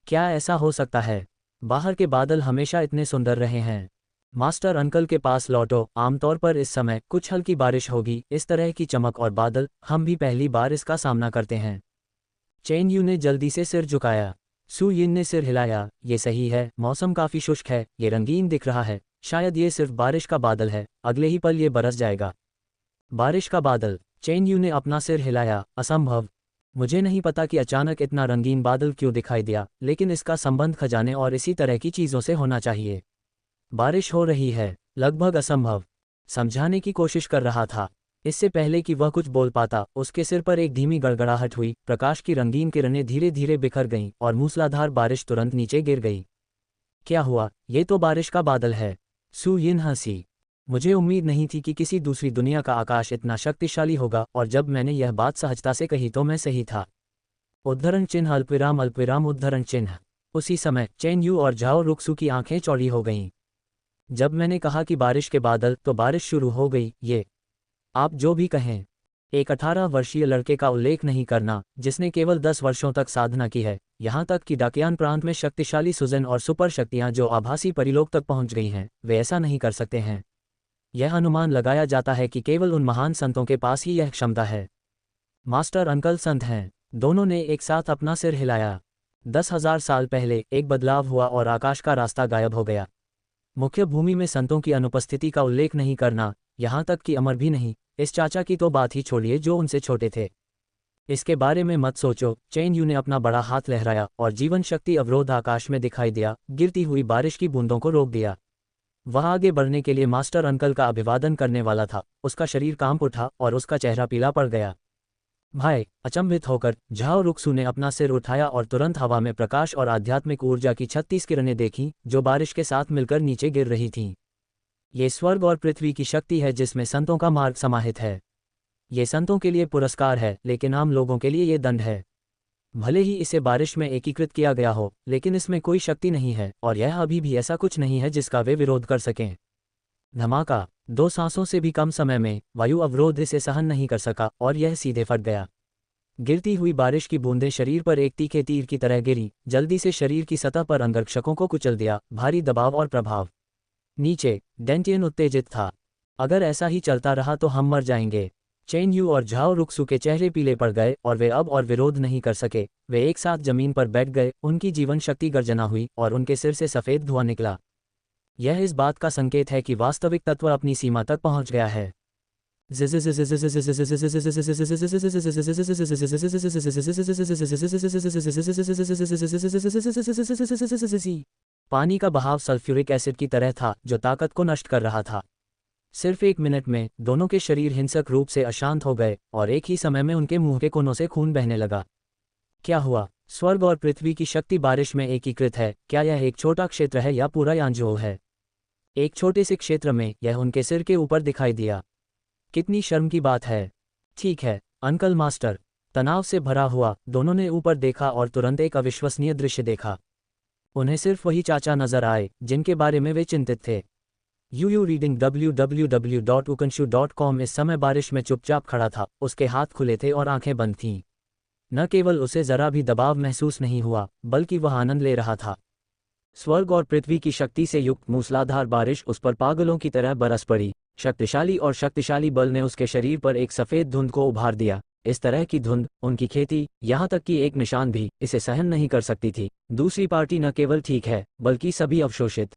क्या ऐसा हो सकता है? बाहर के बादल हमेशा इतने सुंदर रहे हैं। मास्टर अंकल के पास लौटो। आमतौर पर इस समय कुछ हल्की बारिश होगी। इस तरह की चमक और बादल, हम भी पहली बार इसका सामना करते हैं। चेन यू ने जल्दी से सिर झुकाया। सू यिन ने सिर हिलाया। ये सही है, मौसम काफी शुष्क है, ये रंगीन दिख रहा है। शायद ये सिर्फ बारिश का बादल है, अगले ही पल ये बरस जाएगा। बारिश का बादल? चेन यू ने अपना सिर हिलाया। असंभव। मुझे नहीं पता कि अचानक इतना रंगीन बादल क्यों दिखाई दिया, लेकिन इसका संबंध खजाने और इसी तरह की चीजों से होना चाहिए। बारिश हो रही है? लगभग असंभव। समझाने की कोशिश कर रहा था। इससे पहले कि वह कुछ बोल पाता, उसके सिर पर एक धीमी गड़गड़ाहट हुई। प्रकाश की रंगीन किरणें धीरे धीरे बिखर गईं और मूसलाधार बारिश तुरंत नीचे गिर गई। क्या हुआ? ये तो बारिश का बादल है। सू यिन हंसी। मुझे उम्मीद नहीं थी कि किसी दूसरी दुनिया का आकाश इतना शक्तिशाली होगा, और जब मैंने यह बात सहजता से कही तो मैं सही था। उद्धरण चिन्ह अल्पविराम उद्धरण चिन्ह। उसी समय चेन यू और झाओ रुक्सू की आंखें चौड़ी हो गईं। जब मैंने कहा कि बारिश के बादल, तो बारिश शुरू हो गई। ये आप जो भी कहें। एक 18 वर्षीय लड़के का उल्लेख नहीं करना, जिसने केवल 10 वर्षों तक साधना की है। यहाँ तक कि डाकियान प्रांत में शक्तिशाली सुजन और सुपर शक्तियाँ जो आभासी परिलोक तक पहुँच गई हैं, वे ऐसा नहीं कर सकते हैं। यह अनुमान लगाया जाता है कि केवल उन महान संतों के पास ही यह क्षमता है। मास्टर अंकल संत हैं। दोनों ने एक साथ अपना सिर हिलाया। 10,000 साल पहले एक बदलाव हुआ और आकाश का रास्ता गायब हो गया। मुख्य भूमि में संतों की अनुपस्थिति का उल्लेख नहीं करना, यहाँ तक कि अमर भी नहीं। इस चाचा की तो बात ही छोड़िए जो उनसे छोटे थे। इसके बारे में मत सोचो। चेन यू ने अपना बड़ा हाथ लहराया और जीवन शक्ति अवरोध आकाश में दिखाई दिया। गिरती हुई बारिश की बूंदों को रोक दिया। वह आगे बढ़ने के लिए मास्टर अंकल का अभिवादन करने वाला था, उसका शरीर कांप उठा और उसका चेहरा पीला पड़ गया। भाई, अचंभित होकर झाओ रुक्सू ने अपना सिर उठाया और तुरंत हवा में प्रकाश और आध्यात्मिक ऊर्जा की 36 किरणें देखीं, जो बारिश के साथ मिलकर नीचे गिर रही थीं। ये स्वर्ग और पृथ्वी की शक्ति है जिसमें संतों का मार्ग समाहित है। ये संतों के लिए पुरस्कार है, लेकिन आम लोगों के लिए ये दंड है। भले ही इसे बारिश में एकीकृत किया गया हो, लेकिन इसमें कोई शक्ति नहीं है और यह अभी भी ऐसा कुछ नहीं है जिसका वे विरोध कर सकें। धमाका! 2 सांसों से भी कम समय में वायु अवरोध इसे सहन नहीं कर सका और यह सीधे फट गया। गिरती हुई बारिश की बूंदें शरीर पर एक तीखे तीर की तरह गिरी, जल्दी से शरीर की सतह पर अंगरक्षकों को कुचल दिया। भारी दबाव और प्रभाव। नीचे डेंटियन उत्तेजित था। अगर ऐसा ही चलता रहा तो हम मर जाएंगे। चेन यू और झाओ रुक्सू के चेहरे पीले पड़ गए और वे अब और विरोध नहीं कर सके। वे एक साथ जमीन पर बैठ गए, उनकी जीवन शक्ति गर्जना हुई और उनके सिर से सफ़ेद धुआं निकला। यह इस बात का संकेत है कि वास्तविक तत्व अपनी सीमा तक पहुंच गया है। पानी का बहाव सल्फ्यूरिक एसिड की तरह था जो ताकत को नष्ट कर रहा था। सिर्फ 1 मिनट में दोनों के शरीर हिंसक रूप से अशांत हो गए और एक ही समय में उनके मुंह के कोनों से खून बहने लगा। क्या हुआ? स्वर्ग और पृथ्वी की शक्ति बारिश में एकीकृत है। क्या यह एक छोटा क्षेत्र है या पूरा यांजोव है? एक छोटे से क्षेत्र में यह उनके सिर के ऊपर दिखाई दिया। कितनी शर्म की बात है। ठीक है अंकल मास्टर। तनाव से भरा हुआ दोनों ने ऊपर देखा और तुरंत एक अविश्वसनीय दृश्य देखा। उन्हें सिर्फ वही चाचा नजर आए जिनके बारे में वे चिंतित थे। यू रीडिंग www.ukanshu.com इस समय बारिश में चुपचाप खड़ा था। उसके हाथ खुले थे और आंखें बंद थीं। न केवल उसे जरा भी दबाव महसूस नहीं हुआ, बल्कि वह आनंद ले रहा था। स्वर्ग और पृथ्वी की शक्ति से युक्त मूसलाधार बारिश उस पर पागलों की तरह बरस पड़ी। शक्तिशाली और शक्तिशाली बल ने उसके शरीर पर एक सफ़ेद धुंध को उभार दिया। इस तरह की धुंध उनकी खेती, यहाँ तक कि एक निशान भी, इसे सहन नहीं कर सकती थी। दूसरी पार्टी न केवल ठीक है, बल्कि सभी अवशोषित।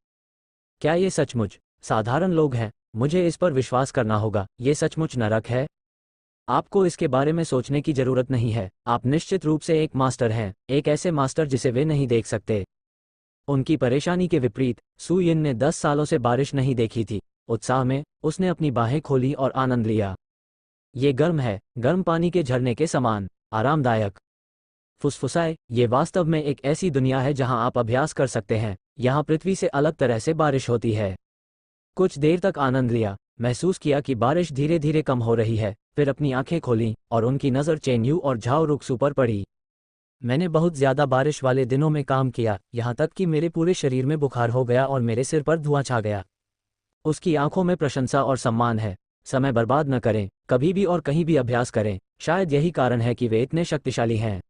क्या ये सचमुच साधारण लोग हैं? मुझे इस पर विश्वास करना होगा। ये सचमुच नरक है। आपको इसके बारे में सोचने की जरूरत नहीं है। आप निश्चित रूप से एक मास्टर हैं, एक ऐसे मास्टर जिसे वे नहीं देख सकते। उनकी परेशानी के विपरीत सू यिन ने 10 सालों से बारिश नहीं देखी थी। उत्साह में उसने अपनी बाहें खोली और आनंद लिया। ये गर्म है, गर्म पानी के झरने के समान आरामदायक। फुसफुसाए, ये वास्तव में एक ऐसी दुनिया है जहां आप अभ्यास कर सकते हैं। यहाँ पृथ्वी से अलग तरह से बारिश होती है। कुछ देर तक आनंद लिया, महसूस किया कि बारिश धीरे धीरे कम हो रही है। फिर अपनी आंखें खोलीं और उनकी नज़र चेन यू और झाओ रुक्सू पर पड़ी। मैंने बहुत ज़्यादा बारिश वाले दिनों में काम किया, यहाँ तक कि मेरे पूरे शरीर में बुखार हो गया और मेरे सिर पर धुआं छा गया। उसकी आंखों में प्रशंसा और सम्मान है। समय बर्बाद न करें, कभी भी और कहीं भी अभ्यास करें। शायद यही कारण है कि वे इतने शक्तिशाली हैं।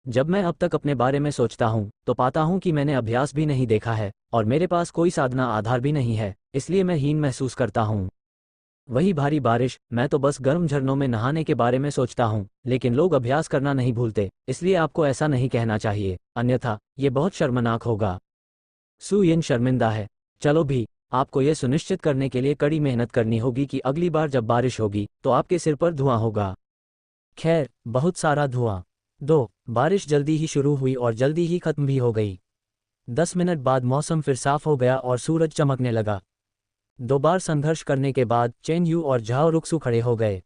जब मैं अब तक अपने बारे में सोचता हूँ तो पाता हूँ कि मैंने अभ्यास भी नहीं देखा है और मेरे पास कोई साधना आधार भी नहीं है, इसलिए मैं हीन महसूस करता हूँ। वही भारी बारिश, मैं तो बस गर्म झरनों में नहाने के बारे में सोचता हूँ। लेकिन लोग अभ्यास करना नहीं भूलते, इसलिए आपको ऐसा नहीं कहना चाहिए, अन्यथा ये बहुत शर्मनाक होगा। सू यिन शर्मिंदा है। चलो भी, आपको यह सुनिश्चित करने के लिए कड़ी मेहनत करनी होगी कि अगली बार जब बारिश होगी तो आपके सिर पर धुआं होगा। खैर, बहुत सारा धुआं। 2 बारिश जल्दी ही शुरू हुई और जल्दी ही खत्म भी हो गई। 10 मिनट बाद मौसम फिर साफ हो गया और सूरज चमकने लगा। 2 बार संघर्ष करने के बाद चेन यू और झाओ रुक्सू खड़े हो गए।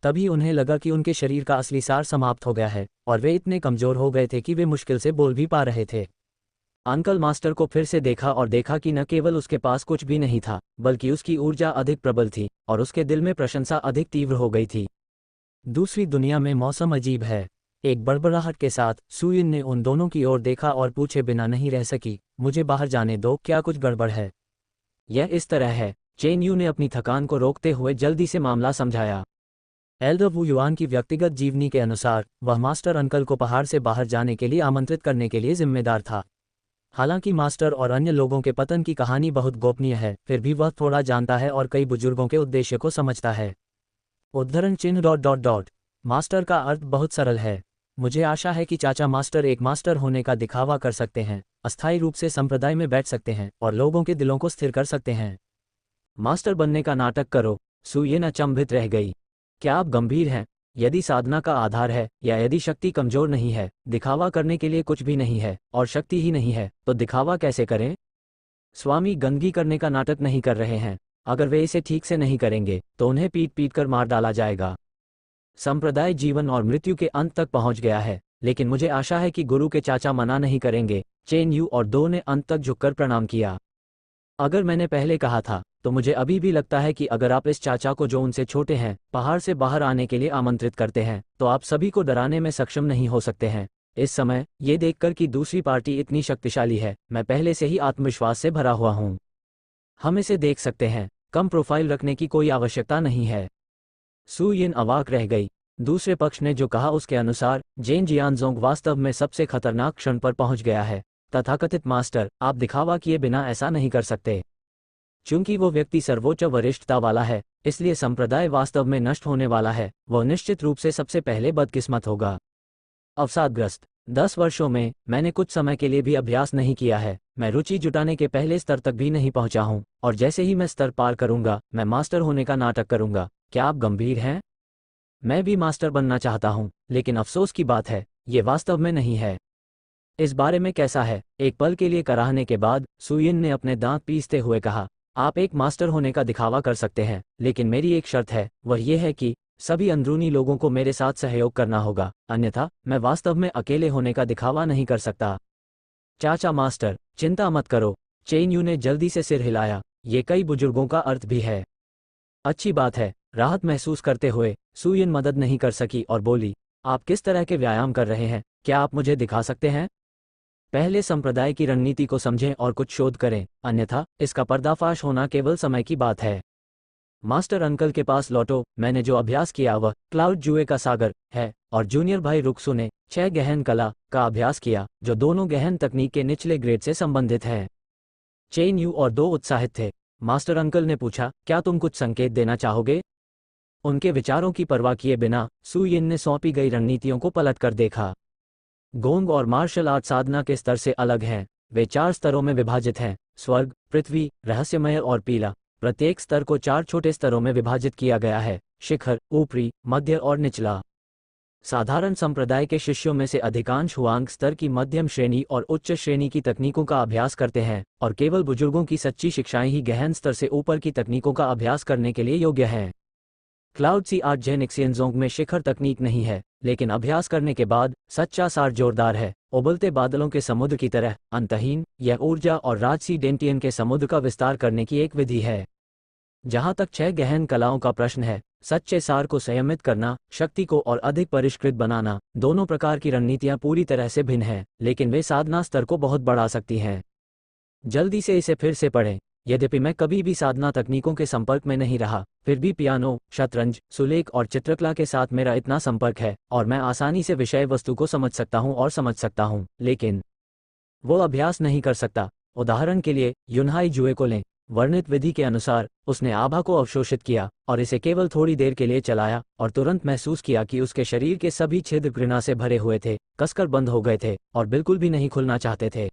तभी उन्हें लगा कि उनके शरीर का असली सार समाप्त हो गया है और वे इतने कमजोर हो गए थे कि वे मुश्किल से बोल भी पा रहे थे। अंकल मास्टर को फिर से देखा और देखा कि न केवल उसके पास कुछ भी नहीं था, बल्कि उसकी ऊर्जा अधिक प्रबल थी और उसके दिल में प्रशंसा अधिक तीव्र हो गई थी। दूसरी दुनिया में मौसम अजीब है। एक बड़बड़ाहट के साथ सू यिन ने उन दोनों की ओर देखा और पूछे बिना नहीं रह सकी, मुझे बाहर जाने दो, क्या कुछ गड़बड़ है? यह इस तरह है, चेन यू ने अपनी थकान को रोकते हुए जल्दी से मामला समझाया। एल्डर वू युआन की व्यक्तिगत जीवनी के अनुसार वह मास्टर अंकल को पहाड़ से बाहर जाने के लिए आमंत्रित करने के लिए जिम्मेदार था। हालांकि मास्टर और अन्य लोगों के पतन की कहानी बहुत गोपनीय है, फिर भी वह थोड़ा जानता है और कई बुजुर्गों के उद्देश्य को समझता है। उद्धरण चिन्ह ... मास्टर का अर्थ बहुत सरल है। मुझे आशा है कि चाचा मास्टर एक मास्टर होने का दिखावा कर सकते हैं, अस्थायी रूप से संप्रदाय में बैठ सकते हैं और लोगों के दिलों को स्थिर कर सकते हैं। मास्टर बनने का नाटक करो। सू यिन अचंभित रह गई। क्या आप गंभीर हैं? यदि साधना का आधार है या यदि शक्ति कमजोर नहीं है, दिखावा करने के लिए कुछ भी नहीं है और शक्ति ही नहीं है, तो दिखावा कैसे करें? स्वामी गंदगी करने का नाटक नहीं कर रहे हैं। अगर वे इसे ठीक से नहीं करेंगे तो उन्हें पीट पीट कर मार डाला जाएगा। संप्रदाय जीवन और मृत्यु के अंत तक पहुंच गया है, लेकिन मुझे आशा है कि गुरु के चाचा मना नहीं करेंगे। चेन यू और दो ने अंत तक झुककर प्रणाम किया। अगर मैंने पहले कहा था तो मुझे अभी भी लगता है कि अगर आप इस चाचा को, जो उनसे छोटे हैं, पहाड़ से बाहर आने के लिए आमंत्रित करते हैं तो आप सभी को डराने में सक्षम नहीं हो सकते हैं। इस समय ये देखकर कि दूसरी पार्टी इतनी शक्तिशाली है, मैं पहले से ही आत्मविश्वास से भरा हुआ हूँ। हम इसे देख सकते हैं। कम प्रोफाइल रखने की कोई आवश्यकता नहीं है। सू यिन अवाक रह गई। दूसरे पक्ष ने जो कहा उसके अनुसार जेन जियानजोंग वास्तव में सबसे खतरनाक क्षण पर पहुंच गया है। तथाकथित मास्टर, आप दिखावा किए बिना ऐसा नहीं कर सकते। चूंकि वो व्यक्ति सर्वोच्च वरिष्ठता वाला है, इसलिए संप्रदाय वास्तव में नष्ट होने वाला है। वह निश्चित रूप से सबसे पहले बदकिस्मत होगा। अवसादग्रस्त। 10 वर्षों में मैंने कुछ समय के लिए भी अभ्यास नहीं किया है। मैं रुचि जुटाने के पहले स्तर तक भी नहीं पहुंचा हूं, और जैसे ही मैं स्तर पार करूंगा मैं मास्टर होने का नाटक करूंगा। क्या आप गंभीर हैं? मैं भी मास्टर बनना चाहता हूं, लेकिन अफसोस की बात है, ये वास्तव में नहीं है। इस बारे में कैसा है? एक पल के लिए कराहने के बाद सू यिन ने अपने दांत पीसते हुए कहा, आप एक मास्टर होने का दिखावा कर सकते हैं, लेकिन मेरी एक शर्त है, वह यह है कि सभी अंदरूनी लोगों को मेरे साथ सहयोग करना होगा, अन्यथा मैं वास्तव में अकेले होने का दिखावा नहीं कर सकता। चाचा मास्टर, चिंता मत करो। चेन यू ने जल्दी से सिर हिलाया। ये कई बुजुर्गों का अर्थ भी है। अच्छी बात है। राहत महसूस करते हुए सू यिन मदद नहीं कर सकी और बोली, आप किस तरह के व्यायाम कर रहे हैं? क्या आप मुझे दिखा सकते हैं? पहले संप्रदाय की रणनीति को समझें और कुछ शोध करें, अन्यथा इसका पर्दाफाश होना केवल समय की बात है। मास्टर अंकल के पास लौटो। मैंने जो अभ्यास किया वह क्लाउड जुए का सागर है, और जूनियर भाई रुक्सू ने 6 गहन कला का अभ्यास किया, जो दोनों गहन तकनीक के निचले ग्रेड से संबंधित है। चेन यू और दो उत्साहित थे। मास्टर अंकल ने पूछा, क्या तुम कुछ संकेत देना चाहोगे? उनके विचारों की परवाह किए बिना सू यिन ने सौंपी गई रणनीतियों को पलट कर देखा। गोंग और मार्शल आर्ट साधना के स्तर से अलग हैं। वे 4 स्तरों में विभाजित हैं: स्वर्ग, पृथ्वी, रहस्यमय और पीला। प्रत्येक स्तर को 4 छोटे स्तरों में विभाजित किया गया है: शिखर, ऊपरी, मध्य और निचला। साधारण संप्रदाय के शिष्यों में से अधिकांश हुआंग स्तर की मध्यम श्रेणी और उच्च श्रेणी की तकनीकों का अभ्यास करते हैं, और केवल बुजुर्गों की सच्ची शिक्षाएं ही गहन स्तर से ऊपर की तकनीकों का अभ्यास करने के लिए योग्य हैं। क्लाउड सी आर्ट जेन एक्सियनजोंग में शिखर तकनीक नहीं है, लेकिन अभ्यास करने के बाद सच्चा सार जोरदार है। उबलते बादलों के समुद्र की तरह अंतहीन, यह ऊर्जा और राजसी डेंटियन के समुद्र का विस्तार करने की एक विधि है। जहां तक 6 गहन कलाओं का प्रश्न है, सच्चे सार को संयमित करना, शक्ति को और अधिक परिष्कृत बनाना, दोनों प्रकार की रणनीतियां पूरी तरह से भिन्न हैं, लेकिन वे साधना स्तर को बहुत बढ़ा सकती हैं। जल्दी से इसे फिर से पढ़ें। यद्यपि मैं कभी भी साधना तकनीकों के संपर्क में नहीं रहा, फिर भी पियानो, शतरंज, सुलेख और चित्रकला के साथ मेरा इतना संपर्क है, और मैं आसानी से विषय वस्तु को समझ सकता हूं और समझ सकता हूं, लेकिन वो अभ्यास नहीं कर सकता। उदाहरण के लिए युनहाई जुए को लें। वर्णित विधि के अनुसार उसने आभा को अवशोषित किया और इसे केवल थोड़ी देर के लिए चलाया, और तुरंत महसूस किया कि उसके शरीर के सभी छिद्र घृणा से भरे हुए थे, कसकर बंद हो गए थे और बिल्कुल भी नहीं खुलना चाहते थे।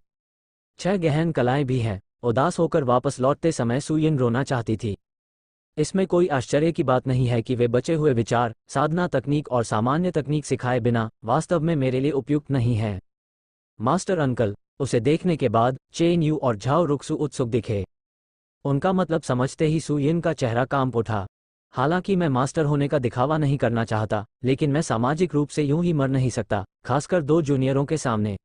6 गहन कलाएं भी हैं। उदास होकर वापस लौटते समय सू यिन रोना चाहती थी। इसमें कोई आश्चर्य की बात नहीं है कि वे बचे हुए विचार, साधना तकनीक और सामान्य तकनीक सिखाए बिना वास्तव में मेरे लिए उपयुक्त नहीं हैं। Master uncle. उसे देखने के बाद चेन यू और झाओ रुक्सू उत्सुक दिखे। उनका मतलब समझते ही सू यिन का चेहरा कांप उठा। हालांकि मैं मास्टर होने का दिखावा नहीं करना चाहता, लेकिन मैं सामाजिक रूप से यूं ही मर नहीं सकता, खासकर 2 जूनियरों के सामने।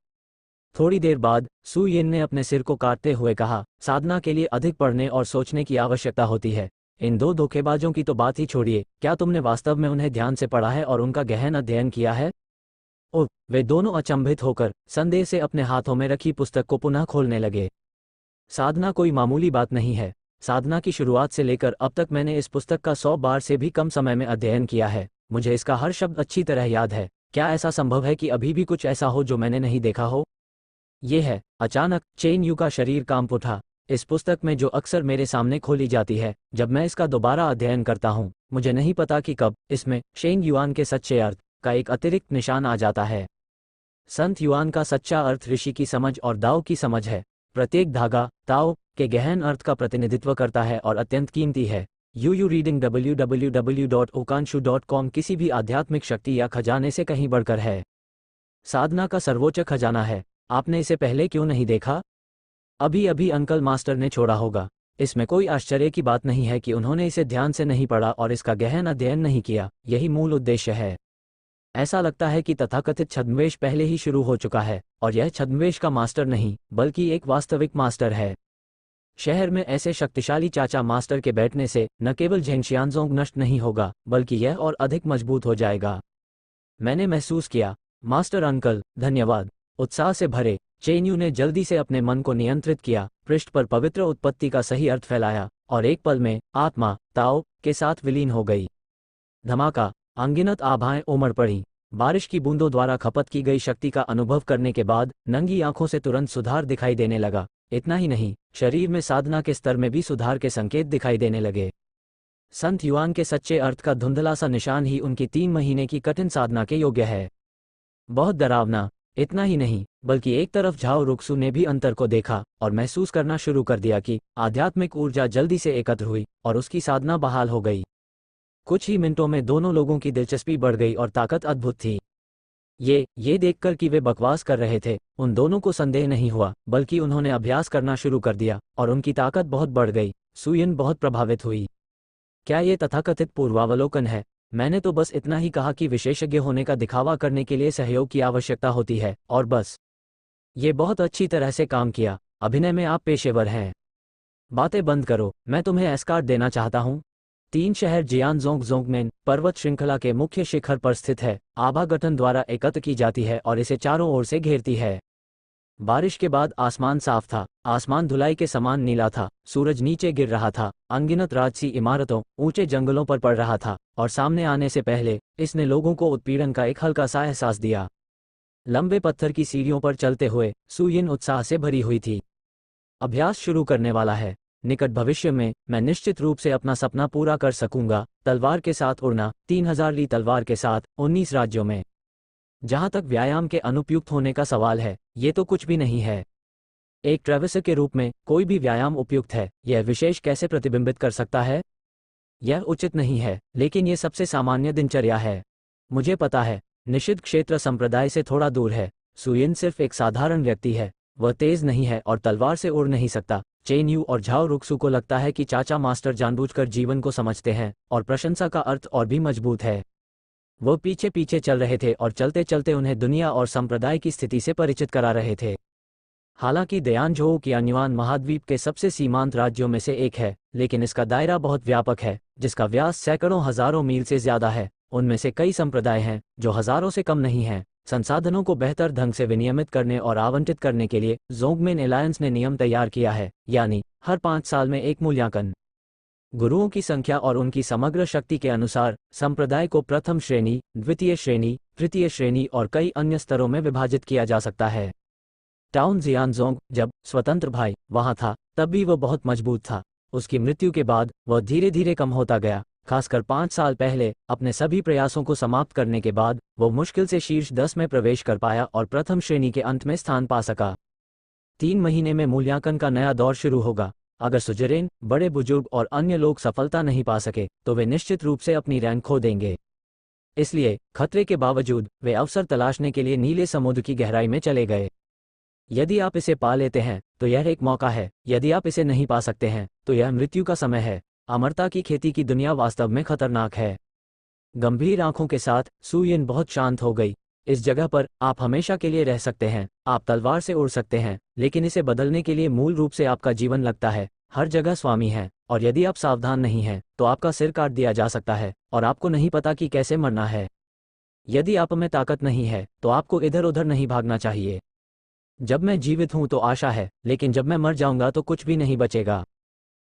थोड़ी देर बाद सू यिन ने अपने सिर को काटते हुए कहा, साधना के लिए अधिक पढ़ने और सोचने की आवश्यकता होती है। इन 2 धोखेबाजों की तो बात ही छोड़िए, क्या तुमने वास्तव में उन्हें ध्यान से पढ़ा है और उनका गहन अध्ययन किया है? ओह! वे दोनों अचंभित होकर संदेह से अपने हाथों में रखी पुस्तक को पुनः खोलने लगे। साधना कोई मामूली बात नहीं है। साधना की शुरुआत से लेकर अब तक मैंने इस पुस्तक का 100 बार से भी कम समय में अध्ययन किया है। मुझे इसका हर शब्द अच्छी तरह याद है। क्या ऐसा संभव है कि अभी भी कुछ ऐसा हो जो मैंने नहीं देखा हो? ये है। अचानक चेन यू का शरीर कांप उठा। इस पुस्तक में जो अक्सर मेरे सामने खोली जाती है, जब मैं इसका दोबारा अध्ययन करता हूँ, मुझे नहीं पता कि कब इसमें शेंग युआन के सच्चे अर्थ का एक अतिरिक्त निशान आ जाता है। संत युआन का सच्चा अर्थ ऋषि की समझ और दाओ की समझ है। प्रत्येक धागा ताओ के गहन अर्थ का प्रतिनिधित्व करता है और अत्यंत कीमती है। यू रीडिंग www.okanshu.com किसी भी आध्यात्मिक शक्ति या खजाने से कहीं बढ़कर है। साधना का सर्वोच्च खजाना है। आपने इसे पहले क्यों नहीं देखा? अभी अभी अंकल मास्टर ने छोड़ा होगा। इसमें कोई आश्चर्य की बात नहीं है कि उन्होंने इसे ध्यान से नहीं पढ़ा और इसका गहन अध्ययन नहीं किया। यही मूल उद्देश्य है। ऐसा लगता है कि तथाकथित छद्मवेश पहले ही शुरू हो चुका है, और यह छद्मवेश का मास्टर नहीं बल्कि एक वास्तविक मास्टर है। शहर में ऐसे शक्तिशाली चाचा मास्टर के बैठने से न केवल झेंगशियांजोंग नष्ट नहीं होगा बल्कि यह और अधिक मजबूत हो जाएगा। मैंने महसूस किया, मास्टर अंकल धन्यवाद। उत्साह से भरे चेन्यू ने जल्दी से अपने मन को नियंत्रित किया, पृष्ठ पर पवित्र उत्पत्ति का सही अर्थ फैलाया और एक पल में आत्मा ताओ के साथ विलीन हो गई। धमाका, अनगिनत आभाएं उमड़ पड़ी। बारिश की बूंदों द्वारा खपत की गई शक्ति का अनुभव करने के बाद नंगी आंखों से तुरंत सुधार दिखाई देने लगा। इतना ही नहीं, शरीर में साधना के स्तर में भी सुधार के संकेत दिखाई देने लगे। संत युआन के सच्चे अर्थ का धुंधला सा निशान ही उनकी 3 महीने की कठिन साधना के योग्य है। बहुत डरावना। इतना ही नहीं, बल्कि एक तरफ झाओ रुक्सू ने भी अंतर को देखा और महसूस करना शुरू कर दिया कि आध्यात्मिक ऊर्जा जल्दी से एकत्र हुई और उसकी साधना बहाल हो गई। कुछ ही मिनटों में दोनों लोगों की दिलचस्पी बढ़ गई और ताकत अद्भुत थी। ये देखकर कि वे बकवास कर रहे थे, उन दोनों को संदेह नहीं हुआ, बल्कि उन्होंने अभ्यास करना शुरू कर दिया और उनकी ताकत बहुत बढ़ गई। सुयिन बहुत प्रभावित हुई। क्या ये तथाकथित पूर्वावलोकन है? मैंने तो बस इतना ही कहा कि विशेषज्ञ होने का दिखावा करने के लिए सहयोग की आवश्यकता होती है, और बस। ये बहुत अच्छी तरह से काम किया। अभिनय में आप पेशेवर हैं। बातें बंद करो, मैं तुम्हें एस्कार्ट देना चाहता हूँ। 3 शहर जियानजोंग जोंगमेन पर्वत श्रृंखला के मुख्य शिखर पर स्थित है। आभा गठन द्वारा एकत्र की जाती है और इसे चारों ओर से घेरती है। बारिश के बाद आसमान साफ था। आसमान धुलाई के समान नीला था। सूरज नीचे गिर रहा था। अनगिनत राजसी इमारतों ऊंचे जंगलों पर पड़ रहा था, और सामने आने से पहले इसने लोगों को उत्पीड़न का एक हल्का सा एहसास दिया। लंबे पत्थर की सीढ़ियों पर चलते हुए सुयिन उत्साह से भरी हुई थी। अभ्यास शुरू करने वाला है। निकट भविष्य में मैं निश्चित रूप से अपना सपना पूरा कर सकूंगा, तलवार के साथ उड़ना, 3000 ली तलवार के साथ 19 राज्यों में। जहां तक व्यायाम के अनुपयुक्त होने का सवाल है, ये तो कुछ भी नहीं है। एक ट्रेविसर के रूप में कोई भी व्यायाम उपयुक्त है। यह विशेष कैसे प्रतिबिंबित कर सकता है? यह उचित नहीं है, लेकिन यह सबसे सामान्य दिनचर्या है। मुझे पता है, निषिद्ध क्षेत्र संप्रदाय से थोड़ा दूर है। सुयिन सिर्फ एक साधारण व्यक्ति है। वह तेज नहीं है और तलवार से उड़ नहीं सकता। चेन्यू और झाओ रुक्सू को लगता है कि चाचा मास्टर जानबूझकर जीवन को समझते हैं, और प्रशंसा का अर्थ और भी मजबूत है। वो पीछे पीछे चल रहे थे और चलते चलते उन्हें दुनिया और संप्रदाय की स्थिति से परिचित करा रहे थे। हालांकि दयानझोउ कियान्युआन महाद्वीप के सबसे सीमांत राज्यों में से एक है, लेकिन इसका दायरा बहुत व्यापक है, जिसका व्यास सैकड़ों हजारों मील से ज्यादा है। उनमें से कई संप्रदाय हैं जो हजारों से कम नहीं हैं। संसाधनों को बेहतर ढंग से विनियमित करने और आवंटित करने के लिए जोंगमेन एलायंस ने नियम तैयार किया है, यानी हर 5 साल में एक मूल्यांकन। गुरुओं की संख्या और उनकी समग्र शक्ति के अनुसार संप्रदाय को प्रथम श्रेणी, द्वितीय श्रेणी, तृतीय श्रेणी और कई अन्य स्तरों में विभाजित किया जा सकता है। टाउन जियानजोंग जब स्वतंत्र भाई वहां था, तब भी वह बहुत मजबूत था। उसकी मृत्यु के बाद वह धीरे धीरे कम होता गया। खासकर 5 साल पहले अपने सभी प्रयासों को समाप्त करने के बाद वो मुश्किल से शीर्ष 10 में प्रवेश कर पाया और प्रथम श्रेणी के अंत में स्थान पा सका। 3 महीने में मूल्यांकन का नया दौर शुरू होगा। अगर सुजरेन, बड़े बुजुर्ग और अन्य लोग सफलता नहीं पा सके, तो वे निश्चित रूप से अपनी रैंक खो देंगे। इसलिए खतरे के बावजूद वे अवसर तलाशने के लिए नीले समुद्र की गहराई में चले गए। यदि आप इसे पा लेते हैं तो यह एक मौका है। यदि आप इसे नहीं पा सकते हैं तो यह मृत्यु का समय है। अमरता की खेती की दुनिया वास्तव में खतरनाक है। गंभीर आंखों के साथ सुयिन बहुत शांत हो गई। इस जगह पर आप हमेशा के लिए रह सकते हैं। आप तलवार से उड़ सकते हैं, लेकिन इसे बदलने के लिए मूल रूप से आपका जीवन लगता है। हर जगह स्वामी है, और यदि आप सावधान नहीं हैं तो आपका सिर काट दिया जा सकता है और आपको नहीं पता कि कैसे मरना है। यदि आप में ताकत नहीं है तो आपको इधर उधर नहीं भागना चाहिए। जब मैं जीवित हूं तो आशा है, लेकिन जब मैं मर जाऊंगा तो कुछ भी नहीं बचेगा।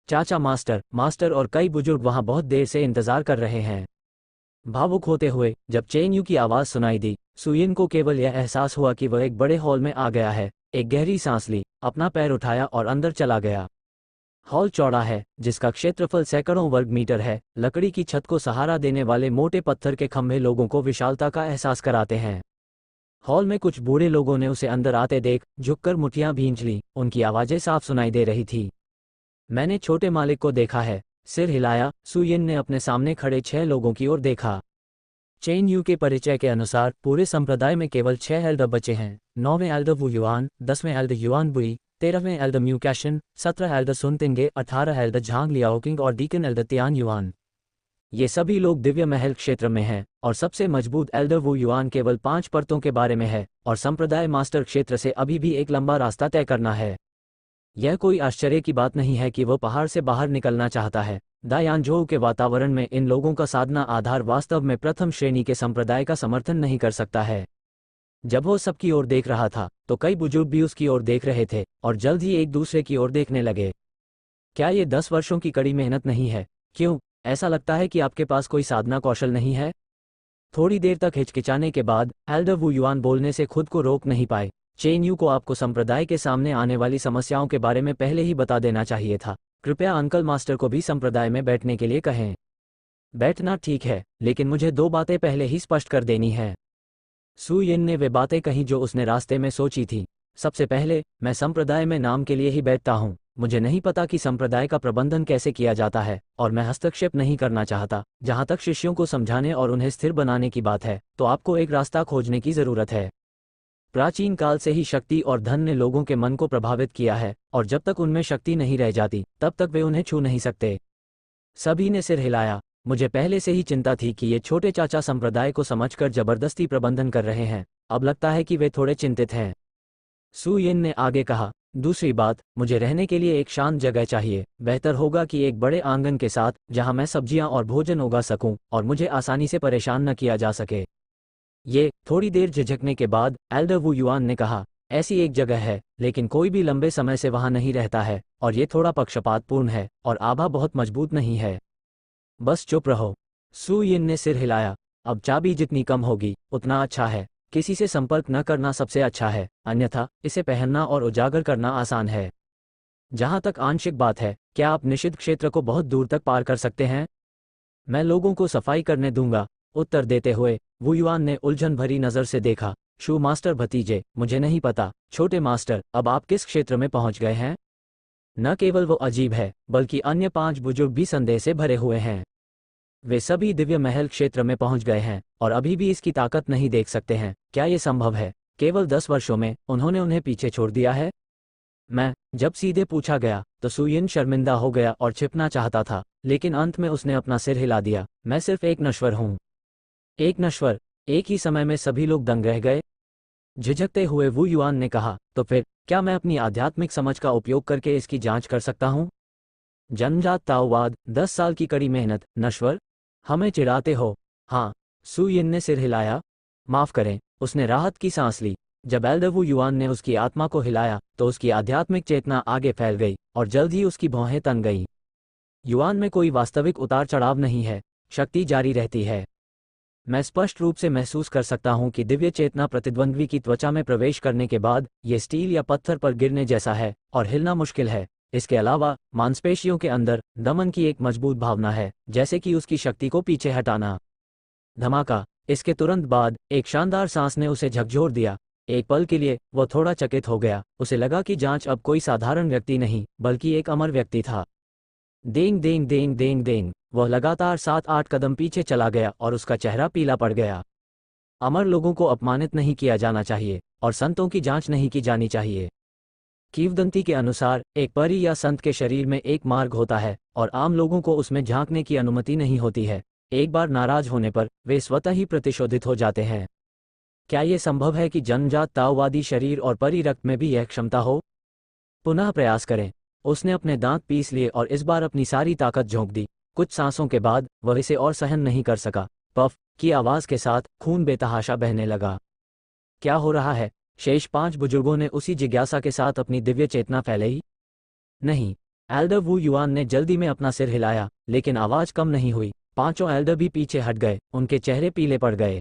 चाचा मास्टर और कई बुजुर्ग वहां बहुत देर से इंतजार कर रहे हैं। भावुक होते हुए जब चेन्यू की आवाज सुनाई दी, सुयिन को केवल यह एहसास हुआ कि वह एक बड़े हॉल में आ गया है। एक गहरी सांस ली, अपना पैर उठाया और अंदर चला गया। हॉल चौड़ा है, जिसका क्षेत्रफल सैकड़ों वर्ग मीटर है। लकड़ी की छत को सहारा देने वाले मोटे पत्थर के खंभे लोगों को विशालता का एहसास कराते हैं। हॉल में कुछ बूढ़े लोगों ने उसे अंदर आते देख झुककर मुठ्ठियां भींच लीं। उनकी आवाजें साफ सुनाई दे रही थी। मैंने छोटे मालिक को देखा है। सिर हिलाया। सुयिन ने अपने सामने खड़े 6 लोगों की ओर देखा। चेन्यू के परिचय के अनुसार पूरे संप्रदाय में केवल 6 एल्डर बचे हैं। 9वें एल्डर वू युआन, 10वें एल्डर युआन बुई, 13वें एल्डर म्यूकैशन, 17 एल्डर सुन तिंगे, 18 एल्डर झांग लियाओकिंग और डीकन एल्डर तियान युआन। ये सभी लोग दिव्य महल क्षेत्र में हैं और सबसे मजबूत एल्डर वू युआन केवल 5 परतों के बारे में है और संप्रदाय मास्टर क्षेत्र से अभी भी एक लंबा रास्ता तय करना है। यह कोई आश्चर्य की बात नहीं है कि वो पहाड़ से बाहर निकलना चाहता है। दायानझोउ के वातावरण में इन लोगों का साधना आधार वास्तव में प्रथम श्रेणी के संप्रदाय का समर्थन नहीं कर सकता है। जब वो सबकी ओर देख रहा था तो कई बुजुर्ग भी उसकी ओर देख रहे थे और जल्द ही एक दूसरे की ओर देखने लगे। क्या ये 10 वर्षों की कड़ी मेहनत नहीं है? क्यों ऐसा लगता है कि आपके पास कोई साधना कौशल नहीं है? थोड़ी देर तक हिचकिचाने के बाद एल्डर वू युआन बोलने से खुद को रोक नहीं पाए। चेन यू को आपको संप्रदाय के सामने आने वाली समस्याओं के बारे में पहले ही बता देना चाहिए था। कृपया अंकल मास्टर को भी संप्रदाय में बैठने के लिए कहें। बैठना ठीक है, लेकिन मुझे 2 बातें पहले ही स्पष्ट कर देनी है। सू यिन ने वे बातें कहीं जो उसने रास्ते में सोची थी। सबसे पहले, मैं संप्रदाय में नाम के लिए ही बैठता हूँ। मुझे नहीं पता कि संप्रदाय का प्रबंधन कैसे किया जाता है और मैं हस्तक्षेप नहीं करना चाहता। जहाँ तक शिष्यों को समझाने और उन्हें स्थिर बनाने की बात है, तो आपको एक रास्ता खोजने की जरूरत है। प्राचीन काल से ही शक्ति और धन ने लोगों के मन को प्रभावित किया है और जब तक उनमें शक्ति नहीं रह जाती तब तक वे उन्हें छू नहीं सकते। सभी ने सिर हिलाया। मुझे पहले से ही चिंता थी कि ये छोटे चाचा संप्रदाय को समझकर जबरदस्ती प्रबंधन कर रहे हैं। अब लगता है कि वे थोड़े चिंतित हैं। सू यिन ने आगे कहा, दूसरी बात, मुझे रहने के लिए एक शांत जगह चाहिए। बेहतर होगा कि एक बड़े आंगन के साथ जहां मैं सब्जियां और भोजन उगा सकूं और मुझे आसानी से परेशान न किया जा सके। ये थोड़ी देर झिझकने के बाद एल्डर वू युआन ने कहा, ऐसी एक जगह है, लेकिन कोई भी लंबे समय से वहां नहीं रहता है और ये थोड़ा पक्षपातपूर्ण है और आभा बहुत मजबूत नहीं है। बस चुप रहो। सू यिन ने सिर हिलाया। अब चाबी जितनी कम होगी उतना अच्छा है। किसी से संपर्क न करना सबसे अच्छा है, अन्यथा इसे पहनना और उजागर करना आसान है। जहां तक आंशिक बात है, क्या आप निषिद्ध क्षेत्र को बहुत दूर तक पार कर सकते हैं? मैं लोगों को सफाई करने दूंगा। उत्तर देते हुए वू युआन ने उलझन भरी नजर से देखा। शू मास्टर भतीजे, मुझे नहीं पता। छोटे मास्टर, अब आप किस क्षेत्र में पहुंच गए हैं? न केवल वो अजीब है, बल्कि अन्य 5 बुजुर्ग भी संदेह से भरे हुए हैं। वे सभी दिव्य महल क्षेत्र में पहुंच गए हैं और अभी भी इसकी ताकत नहीं देख सकते हैं। क्या ये संभव है? केवल 10 वर्षों में उन्होंने उन्हें पीछे छोड़ दिया है? जब सीधे पूछा गया तो सू यिन शर्मिंदा हो गया और छिपना चाहता था, लेकिन अंत में उसने अपना सिर हिला दिया। मैं सिर्फ एक नश्वर हूँ। एक नश्वर? एक ही समय में सभी लोग दंग रह गए। झिझकते हुए वू युआन ने कहा, तो फिर क्या मैं अपनी आध्यात्मिक समझ का उपयोग करके इसकी जांच कर सकता हूँ? जन्मजात ताओवाद, 10 साल की कड़ी मेहनत, नश्वर? हमें चिढ़ाते हो? हाँ। सू यिन ने सिर हिलाया। माफ करें। उसने राहत की सांस ली। जब एल्डर वू युआन ने उसकी आत्मा को हिलाया तो उसकी आध्यात्मिक चेतना आगे फैल गई और जल्द ही उसकी भौहें तन गईं। युआन में कोई वास्तविक उतार चढ़ाव नहीं है, शक्ति जारी रहती है। मैं स्पष्ट रूप से महसूस कर सकता हूं कि दिव्य चेतना प्रतिद्वंद्वी की त्वचा में प्रवेश करने के बाद ये स्टील या पत्थर पर गिरने जैसा है और हिलना मुश्किल है। इसके अलावा मांसपेशियों के अंदर दमन की एक मजबूत भावना है, जैसे कि उसकी शक्ति को पीछे हटाना। धमाका। इसके तुरंत बाद एक शानदार सांस ने उसे झकझोर दिया। एक पल के लिए वो थोड़ा चकित हो गया। उसे लगा कि जांच अब कोई साधारण व्यक्ति नहीं बल्कि एक अमर व्यक्ति था। देंग देंग देंग देंग देंग। वह लगातार 7-8 कदम पीछे चला गया और उसका चेहरा पीला पड़ गया। अमर लोगों को अपमानित नहीं किया जाना चाहिए और संतों की जांच नहीं की जानी चाहिए। किंवदंती के अनुसार एक परी या संत के शरीर में एक मार्ग होता है और आम लोगों को उसमें झांकने की अनुमति नहीं होती है। एक बार नाराज होने पर वे स्वतः ही प्रतिशोधित हो जाते हैं। क्या यह संभव है कि जन्मजात ताओवादी शरीर और परी रक्त में भी यह क्षमता हो? पुनः प्रयास करें। उसने अपने दांत पीस लिए और इस बार अपनी सारी ताकत झोंक दी। कुछ सांसों के बाद वह इसे और सहन नहीं कर सका। पफ की आवाज के साथ खून बेतहाशा बहने लगा। क्या हो रहा है? शेष 5 बुजुर्गों ने उसी जिज्ञासा के साथ अपनी दिव्य चेतना फैलाई। नहीं। एल्डर वू युआन ने जल्दी में अपना सिर हिलाया, लेकिन आवाज कम नहीं हुई। 5 एल्डर भी पीछे हट गए। उनके चेहरे पीले पड़ गए।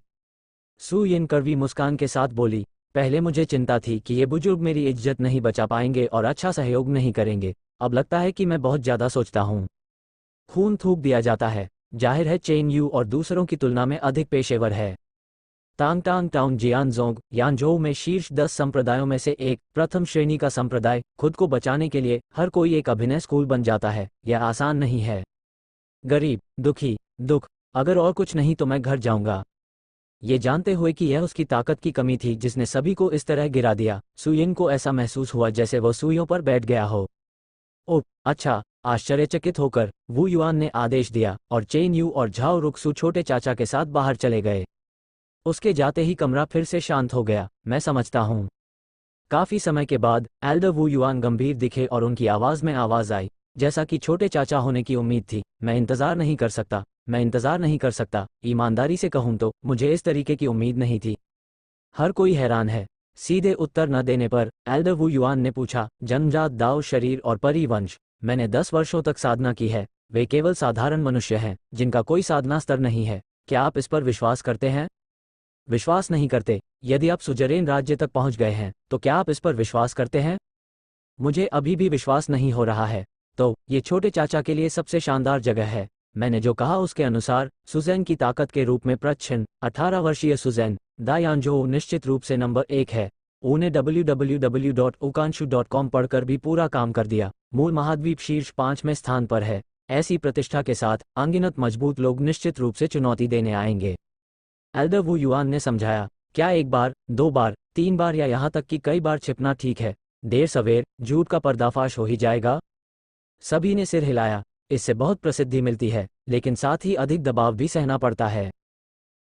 सू यिन कड़वी मुस्कान के साथ बोली, पहले मुझे चिंता थी कि ये बुजुर्ग मेरी इज्जत नहीं बचा पाएंगे और अच्छा सहयोग नहीं करेंगे। अब लगता है कि मैं बहुत ज्यादा सोचता हूँ। खून थूक दिया जाता है। जाहिर है चेन यू और दूसरों की तुलना में अधिक पेशेवर है। तांगटांग टाउन जियानजोंग यानझोउ में शीर्ष 10 संप्रदायों में से एक, प्रथम श्रेणी का संप्रदाय। खुद को बचाने के लिए हर कोई एक अभिनय स्कूल बन जाता है। यह आसान नहीं है। गरीब, दुखी, दुख, अगर और कुछ नहीं तो मैं घर जाऊंगा। ये जानते हुए कि यह उसकी ताकत की कमी थी जिसने सभी को इस तरह गिरा दिया, सुयिन को ऐसा महसूस हुआ जैसे वह सुइयों पर बैठ गया हो। ओह अच्छा, आश्चर्यचकित होकर वू युआन ने आदेश दिया और चेन यू और झाओ रुक्सू छोटे चाचा के साथ बाहर चले गए। उसके जाते ही कमरा फिर से शांत हो गया। मैं समझता हूँ। काफी समय के बाद एल्डर वू युआन गंभीर दिखे और उनकी आवाज में आवाज आई, जैसा कि छोटे चाचा होने की उम्मीद थी। मैं इंतजार नहीं कर सकता, मैं इंतजार नहीं कर सकता। ईमानदारी से कहूँ तो मुझे इस तरीके की उम्मीद नहीं थी। हर कोई हैरान है। सीधे उत्तर न देने पर एल्डर वू युआन ने पूछा, जन्मजात दाव शरीर और परिवंश। मैंने 10 वर्षों तक साधना की है। वे केवल साधारण मनुष्य हैं जिनका कोई साधना स्तर नहीं है। क्या आप इस पर विश्वास करते हैं? विश्वास नहीं करते? यदि आप सुजरेन राज्य तक पहुंच गए हैं तो क्या आप इस पर विश्वास करते हैं? मुझे अभी भी विश्वास नहीं हो रहा है। तो ये छोटे चाचा के लिए सबसे शानदार जगह है। मैंने जो कहा उसके अनुसार सुजैन की ताकत के रूप में प्रच्छन्न 18 वर्षीय सुजैन दायानजो निश्चित रूप से नंबर 1 है। उन्हें www.ukanshu.com पढ़कर भी पूरा काम कर दिया। मूल महाद्वीप शीर्ष 5 में स्थान पर है। ऐसी प्रतिष्ठा के साथ अनगिनत मजबूत लोग निश्चित रूप से चुनौती देने आएंगे। एल्डर वू युआन ने समझाया, क्या एक बार, 2 बार, 3 बार या यहाँ तक कि कई बार छिपना ठीक है? देर सवेर झूठ का पर्दाफाश हो ही जाएगा। सभी ने सिर हिलाया। इससे बहुत प्रसिद्धि मिलती है, लेकिन साथ ही अधिक दबाव भी सहना पड़ता है।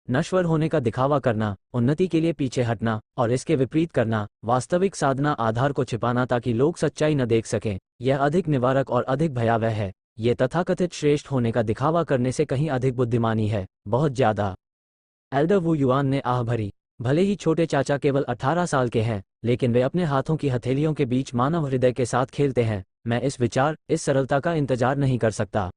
नश्वर होने का दिखावा करना, उन्नति के लिए पीछे हटना और इसके विपरीत करना, वास्तविक साधना आधार को छिपाना ताकि लोग सच्चाई न देख सकें, यह अधिक निवारक और अधिक भयावह है। ये तथाकथित श्रेष्ठ होने का दिखावा करने से कहीं अधिक बुद्धिमानी है, बहुत ज्यादा। एल्डर वू युआन ने आह भरी। भले ही छोटे चाचा केवल 18 साल के हैं, लेकिन वे अपने हाथों की हथेलियों के बीच मानव हृदय के साथ खेलते हैं। मैं इस सरलता का इंतजार नहीं कर सकता।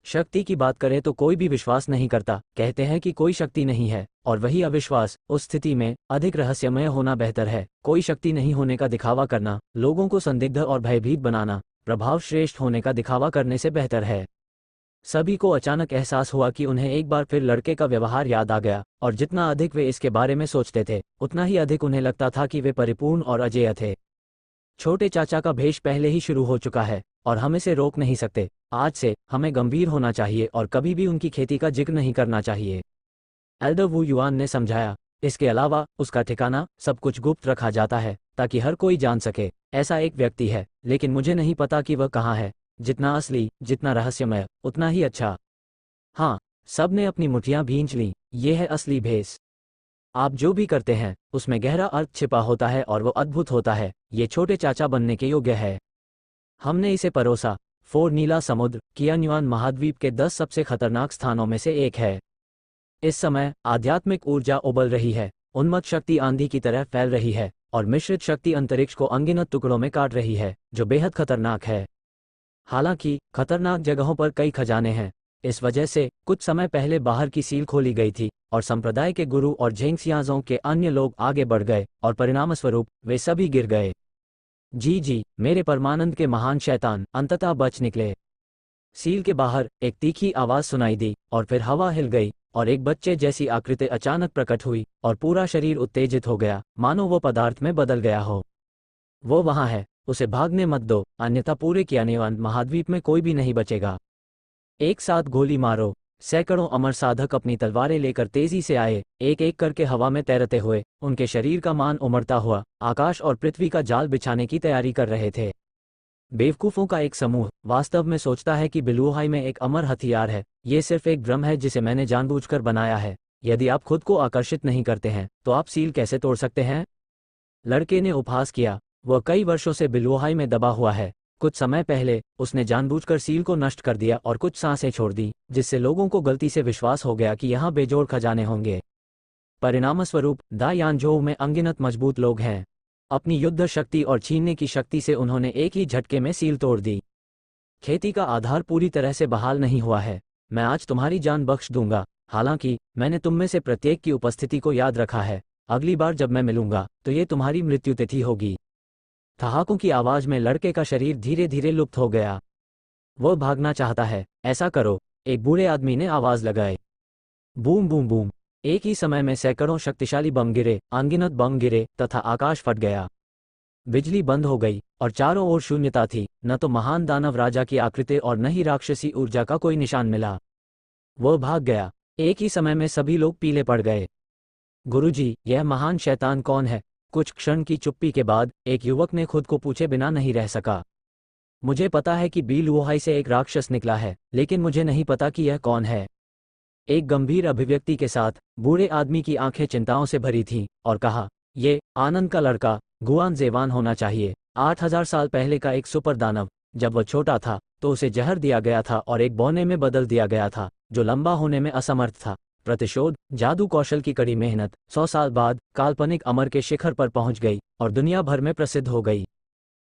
शक्ति की बात करें तो कोई भी विश्वास नहीं करता। कहते हैं कि कोई शक्ति नहीं है, और वही अविश्वास। उस स्थिति में अधिक रहस्यमय होना बेहतर है। कोई शक्ति नहीं होने का दिखावा करना, लोगों को संदिग्ध और भयभीत बनाना, प्रभाव श्रेष्ठ होने का दिखावा करने से बेहतर है। सभी को अचानक एहसास हुआ कि उन्हें एक बार फिर लड़के का व्यवहार याद आ गया, और जितना अधिक वे इसके बारे में सोचते थे उतना ही अधिक उन्हें लगता था कि वे परिपूर्ण और अजेय थे। छोटे चाचा का भेष पहले ही शुरू हो चुका है और हम इसे रोक नहीं सकते। आज से हमें गंभीर होना चाहिए और कभी भी उनकी खेती का जिक्र नहीं करना चाहिए। एल्डर वू युआन ने समझाया। इसके अलावा उसका ठिकाना सब कुछ गुप्त रखा जाता है ताकि हर कोई जान सके। ऐसा एक व्यक्ति है, लेकिन मुझे नहीं पता कि वह कहाँ है। जितना असली, जितना रहस्यमय, उतना ही अच्छा। हाँ, सब ने अपनी मुठियां भींच लीं। ये है असली भेष। आप जो भी करते हैं उसमें गहरा अर्थ छिपा होता है और वो अद्भुत होता है। ये छोटे चाचा बनने के योग्य है। हमने इसे परोसा। फोर नीला समुद्र कियान्युआन महाद्वीप के 10 सबसे खतरनाक स्थानों में से एक है। इस समय आध्यात्मिक ऊर्जा उबल रही है। उन्मत्त शक्ति आंधी की तरह फैल रही है और मिश्रित शक्ति अंतरिक्ष को अनगिनत टुकड़ों में काट रही है, जो बेहद खतरनाक है। हालांकि खतरनाक जगहों पर कई खजाने हैं। इस वजह से कुछ समय पहले बाहर की सील खोली गई थी और संप्रदाय के गुरु और झेंगसियाजों के अन्य लोग आगे बढ़ गए और परिणामस्वरूप वे सभी गिर गए। जी, मेरे परमानंद के महान शैतान अंततः बच निकले। सील के बाहर एक तीखी आवाज सुनाई दी और फिर हवा हिल गई और एक बच्चे जैसी आकृति अचानक प्रकट हुई और पूरा शरीर उत्तेजित हो गया, मानो वो पदार्थ में बदल गया हो। वो वहां है, उसे भागने मत दो, अन्यथा पूरे कियान्युआन महाद्वीप में कोई भी नहीं बचेगा। एक साथ गोली मारो। सैकड़ों अमर साधक अपनी तलवारें लेकर तेजी से आए, एक एक करके हवा में तैरते हुए, उनके शरीर का मान उमड़ता हुआ आकाश और पृथ्वी का जाल बिछाने की तैयारी कर रहे थे। बेवकूफों का एक समूह वास्तव में सोचता है कि बिलुहाई में एक अमर हथियार है। ये सिर्फ एक भ्रम है जिसे मैंने जानबूझकर बनाया है। यदि आप खुद को आकर्षित नहीं करते हैं तो आप सील कैसे तोड़ सकते हैं? लड़के ने उपहास किया। वह कई वर्षों से बिलुहाई में दबा हुआ है। कुछ समय पहले उसने जानबूझकर सील को नष्ट कर दिया और कुछ सांसें छोड़ दी, जिससे लोगों को गलती से विश्वास हो गया कि यहाँ बेजोड़ खजाने होंगे। परिणामस्वरूप दायानझोउ में अनगिनत मजबूत लोग हैं। अपनी युद्ध शक्ति और छीनने की शक्ति से उन्होंने एक ही झटके में सील तोड़ दी। खेती का आधार पूरी तरह से बहाल नहीं हुआ है। मैं आज तुम्हारी जान बख्श दूंगा। हालांकि मैंने तुम में से प्रत्येक की उपस्थिति को याद रखा है। अगली बार जब मैं मिलूंगा तो ये तुम्हारी मृत्यु तिथि होगी। ठहाकों की आवाज में लड़के का शरीर धीरे धीरे लुप्त हो गया। वह भागना चाहता है। ऐसा करो, एक बूढ़े आदमी ने आवाज लगाई। Boom boom boom. एक ही समय में सैकड़ों शक्तिशाली बम गिरे, अनगिनत बम गिरे तथा आकाश फट गया। बिजली बंद हो गई और चारों ओर शून्यता थी। न तो महान दानव राजा की आकृति और न ही राक्षसी ऊर्जा का कोई निशान मिला। वह भाग गया। एक ही समय में सभी लोग पीले पड़ गए। गुरुजी, यह महान शैतान कौन है? कुछ क्षण की चुप्पी के बाद एक युवक ने खुद को पूछे बिना नहीं रह सका। मुझे पता है कि बी लुओहाई से एक राक्षस निकला है, लेकिन मुझे नहीं पता कि यह कौन है। एक गंभीर अभिव्यक्ति के साथ बूढ़े आदमी की आंखें चिंताओं से भरी थीं और कहा, ये आनंद का लड़का गुआन जेवान होना चाहिए। 8000 साल पहले का एक सुपर दानव। जब वह छोटा था तो उसे जहर दिया गया था और एक बौने में बदल दिया गया था जो लंबा होने में असमर्थ था। प्रतिशोध, जादू कौशल की कड़ी मेहनत 100 साल बाद काल्पनिक अमर के शिखर पर पहुंच गई और दुनिया भर में प्रसिद्ध हो गई।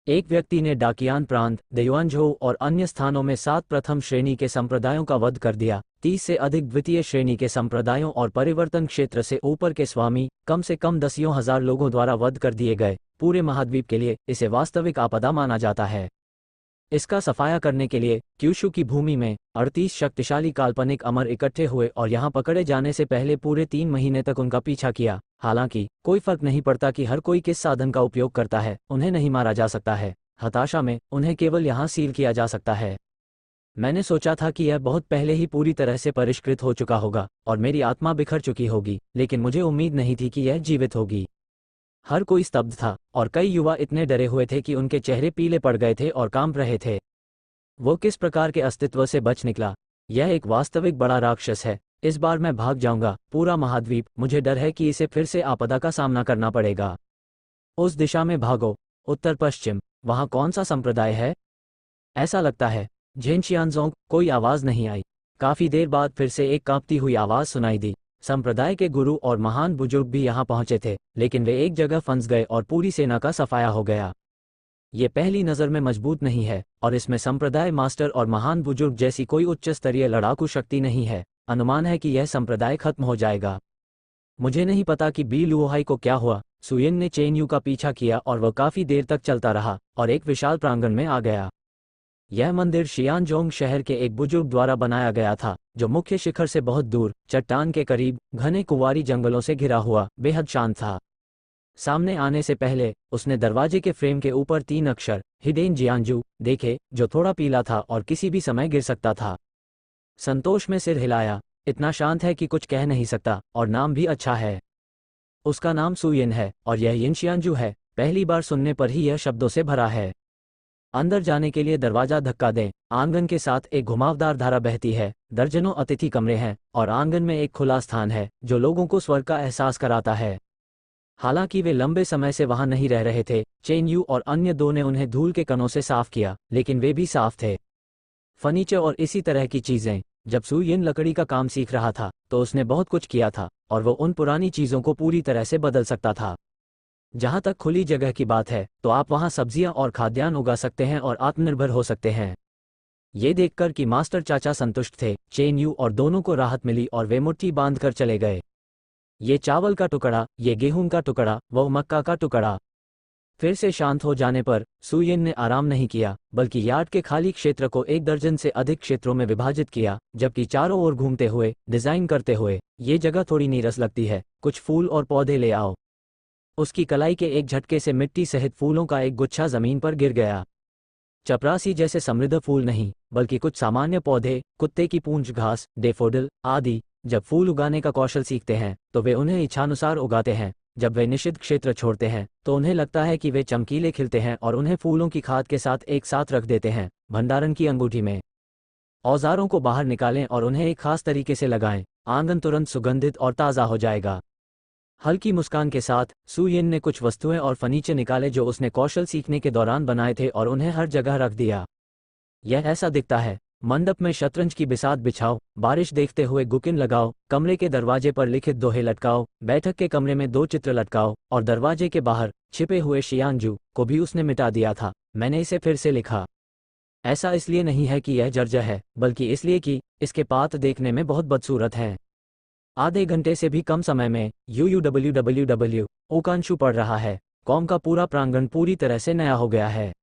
एक व्यक्ति ने डाकियान प्रांत, देयुआनझोउ और अन्य स्थानों में 7 प्रथम श्रेणी के संप्रदायों का वध कर दिया। 30 से अधिक द्वितीय श्रेणी के संप्रदायों और परिवर्तन क्षेत्र से ऊपर के स्वामी कम से कम दसियों हजार लोगों द्वारा वध कर दिए गए। पूरे महाद्वीप के लिए इसे वास्तविक आपदा माना जाता है। इसका सफाया करने के लिए क्यूशू की भूमि में 38 शक्तिशाली काल्पनिक अमर इकट्ठे हुए और यहां पकड़े जाने से पहले पूरे 3 महीने तक उनका पीछा किया। हालांकि कोई फर्क नहीं पड़ता कि हर कोई किस साधन का उपयोग करता है, उन्हें नहीं मारा जा सकता है। हताशा में उन्हें केवल यहां सील किया जा सकता है। मैंने सोचा था कि यह बहुत पहले ही पूरी तरह से परिष्कृत हो चुका होगा और मेरी आत्मा बिखर चुकी होगी, लेकिन मुझे उम्मीद नहीं थी कि यह जीवित होगी। हर कोई स्तब्ध था और कई युवा इतने डरे हुए थे कि उनके चेहरे पीले पड़ गए थे और कांप रहे थे। वो किस प्रकार के अस्तित्व से बच निकला? यह एक वास्तविक बड़ा राक्षस है। इस बार मैं भाग जाऊंगा। पूरा महाद्वीप, मुझे डर है कि इसे फिर से आपदा का सामना करना पड़ेगा। उस दिशा में भागो, उत्तर पश्चिम। वहां कौन सा संप्रदाय है? ऐसा लगता है। झेनशियानज़ोंग। कोई आवाज नहीं आई। काफी देर बाद फिर से एक कांपती हुई आवाज सुनाई दी। संप्रदाय के गुरु और महान बुजुर्ग भी यहां पहुंचे थे, लेकिन वे एक जगह फंस गए और पूरी सेना का सफाया हो गया। ये पहली नज़र में मजबूत नहीं है और इसमें संप्रदाय मास्टर और महान बुजुर्ग जैसी कोई उच्च स्तरीय लड़ाकू शक्ति नहीं है। अनुमान है कि यह संप्रदाय खत्म हो जाएगा। मुझे नहीं पता कि बी लुओहाई को क्या हुआ। सुयेन ने चेन यू का पीछा किया और वह काफी देर तक चलता रहा और एक विशाल प्रांगण में आ गया। यह मंदिर शियानजोंग शहर के एक बुजुर्ग द्वारा बनाया गया था, जो मुख्य शिखर से बहुत दूर चट्टान के करीब घने कुंवारी जंगलों से घिरा हुआ बेहद शांत था। सामने आने से पहले उसने दरवाजे के फ्रेम के ऊपर 3 अक्षर हिडेन जियांजू देखे, जो थोड़ा पीला था और किसी भी समय गिर सकता था। संतोष में सिर हिलाया। इतना शांत है कि कुछ कह नहीं सकता और नाम भी अच्छा है। उसका नाम सुयेन है और यह यिनशियांजू है। पहली बार सुनने पर ही यह शब्दों से भरा है। अंदर जाने के लिए दरवाजा धक्का दें। आंगन के साथ एक घुमावदार धारा बहती है। दर्जनों अतिथि कमरे हैं और आंगन में एक खुला स्थान है जो लोगों को स्वर्ग का एहसास कराता है। हालांकि वे लंबे समय से वहां नहीं रह रहे थे। चेन यू और अन्य 2 ने उन्हें धूल के कणों से साफ किया, लेकिन वे भी साफ थे। फर्नीचर और इसी तरह की चीजें। जब सुयेन लकड़ी का काम सीख रहा था तो उसने बहुत कुछ किया था और वो उन पुरानी चीजों को पूरी तरह से बदल सकता था। जहां तक खुली जगह की बात है तो आप वहां सब्जियां और खाद्यान्न उगा सकते हैं और आत्मनिर्भर हो सकते हैं। ये देखकर कि मास्टर चाचा संतुष्ट थे, चेन यू और दोनों को राहत मिली और वे मुट्ठी बांध कर चले गए। ये चावल का टुकड़ा, ये गेहूं का टुकड़ा, वह मक्का का टुकड़ा। फिर से शांत हो जाने पर सुयेन ने आराम नहीं किया, बल्कि यार्ड के खाली क्षेत्र को 1 दर्जन से अधिक क्षेत्रों में विभाजित किया, जबकि चारों ओर घूमते हुए डिजाइन करते हुए, ये जगह थोड़ी नीरस लगती है, कुछ फूल और पौधे ले आओ। उसकी कलाई के एक झटके से मिट्टी सहित फूलों का एक गुच्छा जमीन पर गिर गया। चपरासी जैसे समृद्ध फूल नहीं, बल्कि कुछ सामान्य पौधे, कुत्ते की पूंछ घास, डेफोडिल आदि। जब फूल उगाने का कौशल सीखते हैं तो वे उन्हें इच्छानुसार उगाते हैं। जब वे निषिद्ध क्षेत्र छोड़ते हैं तो उन्हें लगता है कि वे चमकीले खिलते हैं और उन्हें फूलों की खाद के साथ एक साथ रख देते हैं, भंडारण की अंगूठी में। औजारों को बाहर निकालें और उन्हें एक खास तरीके से लगाएं। आंगन तुरंत सुगंधित और ताज़ा हो जाएगा। हल्की मुस्कान के साथ सुयेन ने कुछ वस्तुएं और फर्नीचर निकाले जो उसने कौशल सीखने के दौरान बनाए थे और उन्हें हर जगह रख दिया। यह ऐसा दिखता है। मंडप में शतरंज की बिसात बिछाओ, बारिश देखते हुए गुकिन लगाओ, कमरे के दरवाजे पर लिखित दोहे लटकाओ, बैठक के कमरे में 2 चित्र लटकाओ और दरवाजे के बाहर छिपे हुए शियानजू को भी उसने मिटा दिया था। मैंने इसे फिर से लिखा। ऐसा इसलिए नहीं है कि यह जर्जर है, बल्कि इसलिए कि इसके पात देखने में बहुत बदसूरत हैं। आधे घंटे से भी कम समय में UUWWW ओकांशु पढ़ रहा है। कॉम का पूरा प्रांगण पूरी तरह से नया हो गया है।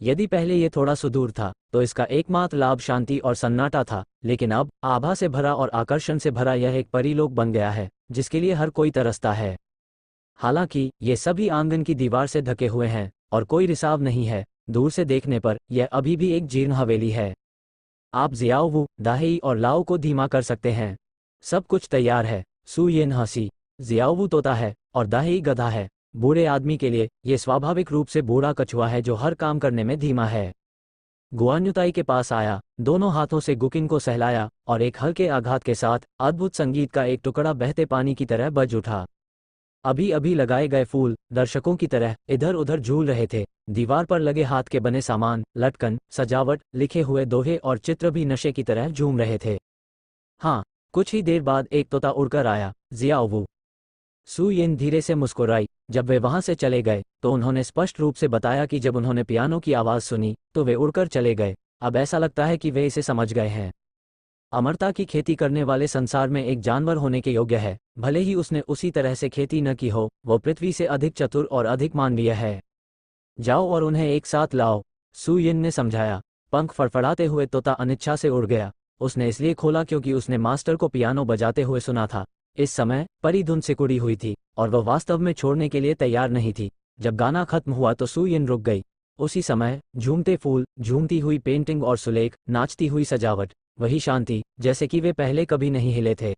यदि पहले ये थोड़ा सुदूर था तो इसका एकमात्र लाभ शांति और सन्नाटा था, लेकिन अब आभा से भरा और आकर्षण से भरा यह एक परीलोक बन गया है जिसके लिए हर कोई तरसता है। हालांकि ये सभी आंगन की दीवार से ढके हुए हैं और कोई रिसाव नहीं है। दूर से देखने पर यह अभी भी एक जीर्ण हवेली है। आप जियाओवू, दाहेई और लाओ को धीमा कर सकते हैं। सब कुछ तैयार है। सुयेन हंसी। जियाओवू तोता है और दाही गधा है। बूढ़े आदमी के लिए ये स्वाभाविक रूप से बूढ़ा कछुआ है जो हर काम करने में धीमा है। गुआन्युताई के पास आया, दोनों हाथों से गुकिन को सहलाया और एक हल्के आघात के साथ अद्भुत संगीत का एक टुकड़ा बहते पानी की तरह बज उठा। अभी अभी लगाए गए फूल दर्शकों की तरह इधर उधर झूल रहे थे। दीवार पर लगे हाथ के बने सामान, लटकन, सजावट, लिखे हुए दोहे और चित्र भी नशे की तरह झूम रहे थे। हाँ, कुछ ही देर बाद एक तोता उड़कर आया, जियाओवू। सू यिन धीरे से मुस्कुराई। जब वे वहां से चले गए तो उन्होंने स्पष्ट रूप से बताया कि जब उन्होंने पियानो की आवाज़ सुनी तो वे उड़कर चले गए। अब ऐसा लगता है कि वे इसे समझ गए हैं। अमरता की खेती करने वाले संसार में एक जानवर होने के योग्य है, भले ही उसने उसी तरह से खेती न की हो। वो पृथ्वी से अधिक चतुर और अधिक मानवीय है। जाओ और उन्हें एक साथ लाओ, सू यिन ने समझाया। पंख फड़फड़ाते हुए तोता अनिच्छा से उड़ गया। उसने इसलिए खोला क्योंकि उसने मास्टर को पियानो बजाते हुए सुना था। इस समय परी धुन सिकुड़ी हुई थी और वह वास्तव में छोड़ने के लिए तैयार नहीं थी। जब गाना खत्म हुआ तो सू यिन रुक गई। उसी समय झूमते फूल, झूमती हुई पेंटिंग और सुलेख, नाचती हुई सजावट, वही शांति जैसे कि वे पहले कभी नहीं हिले थे।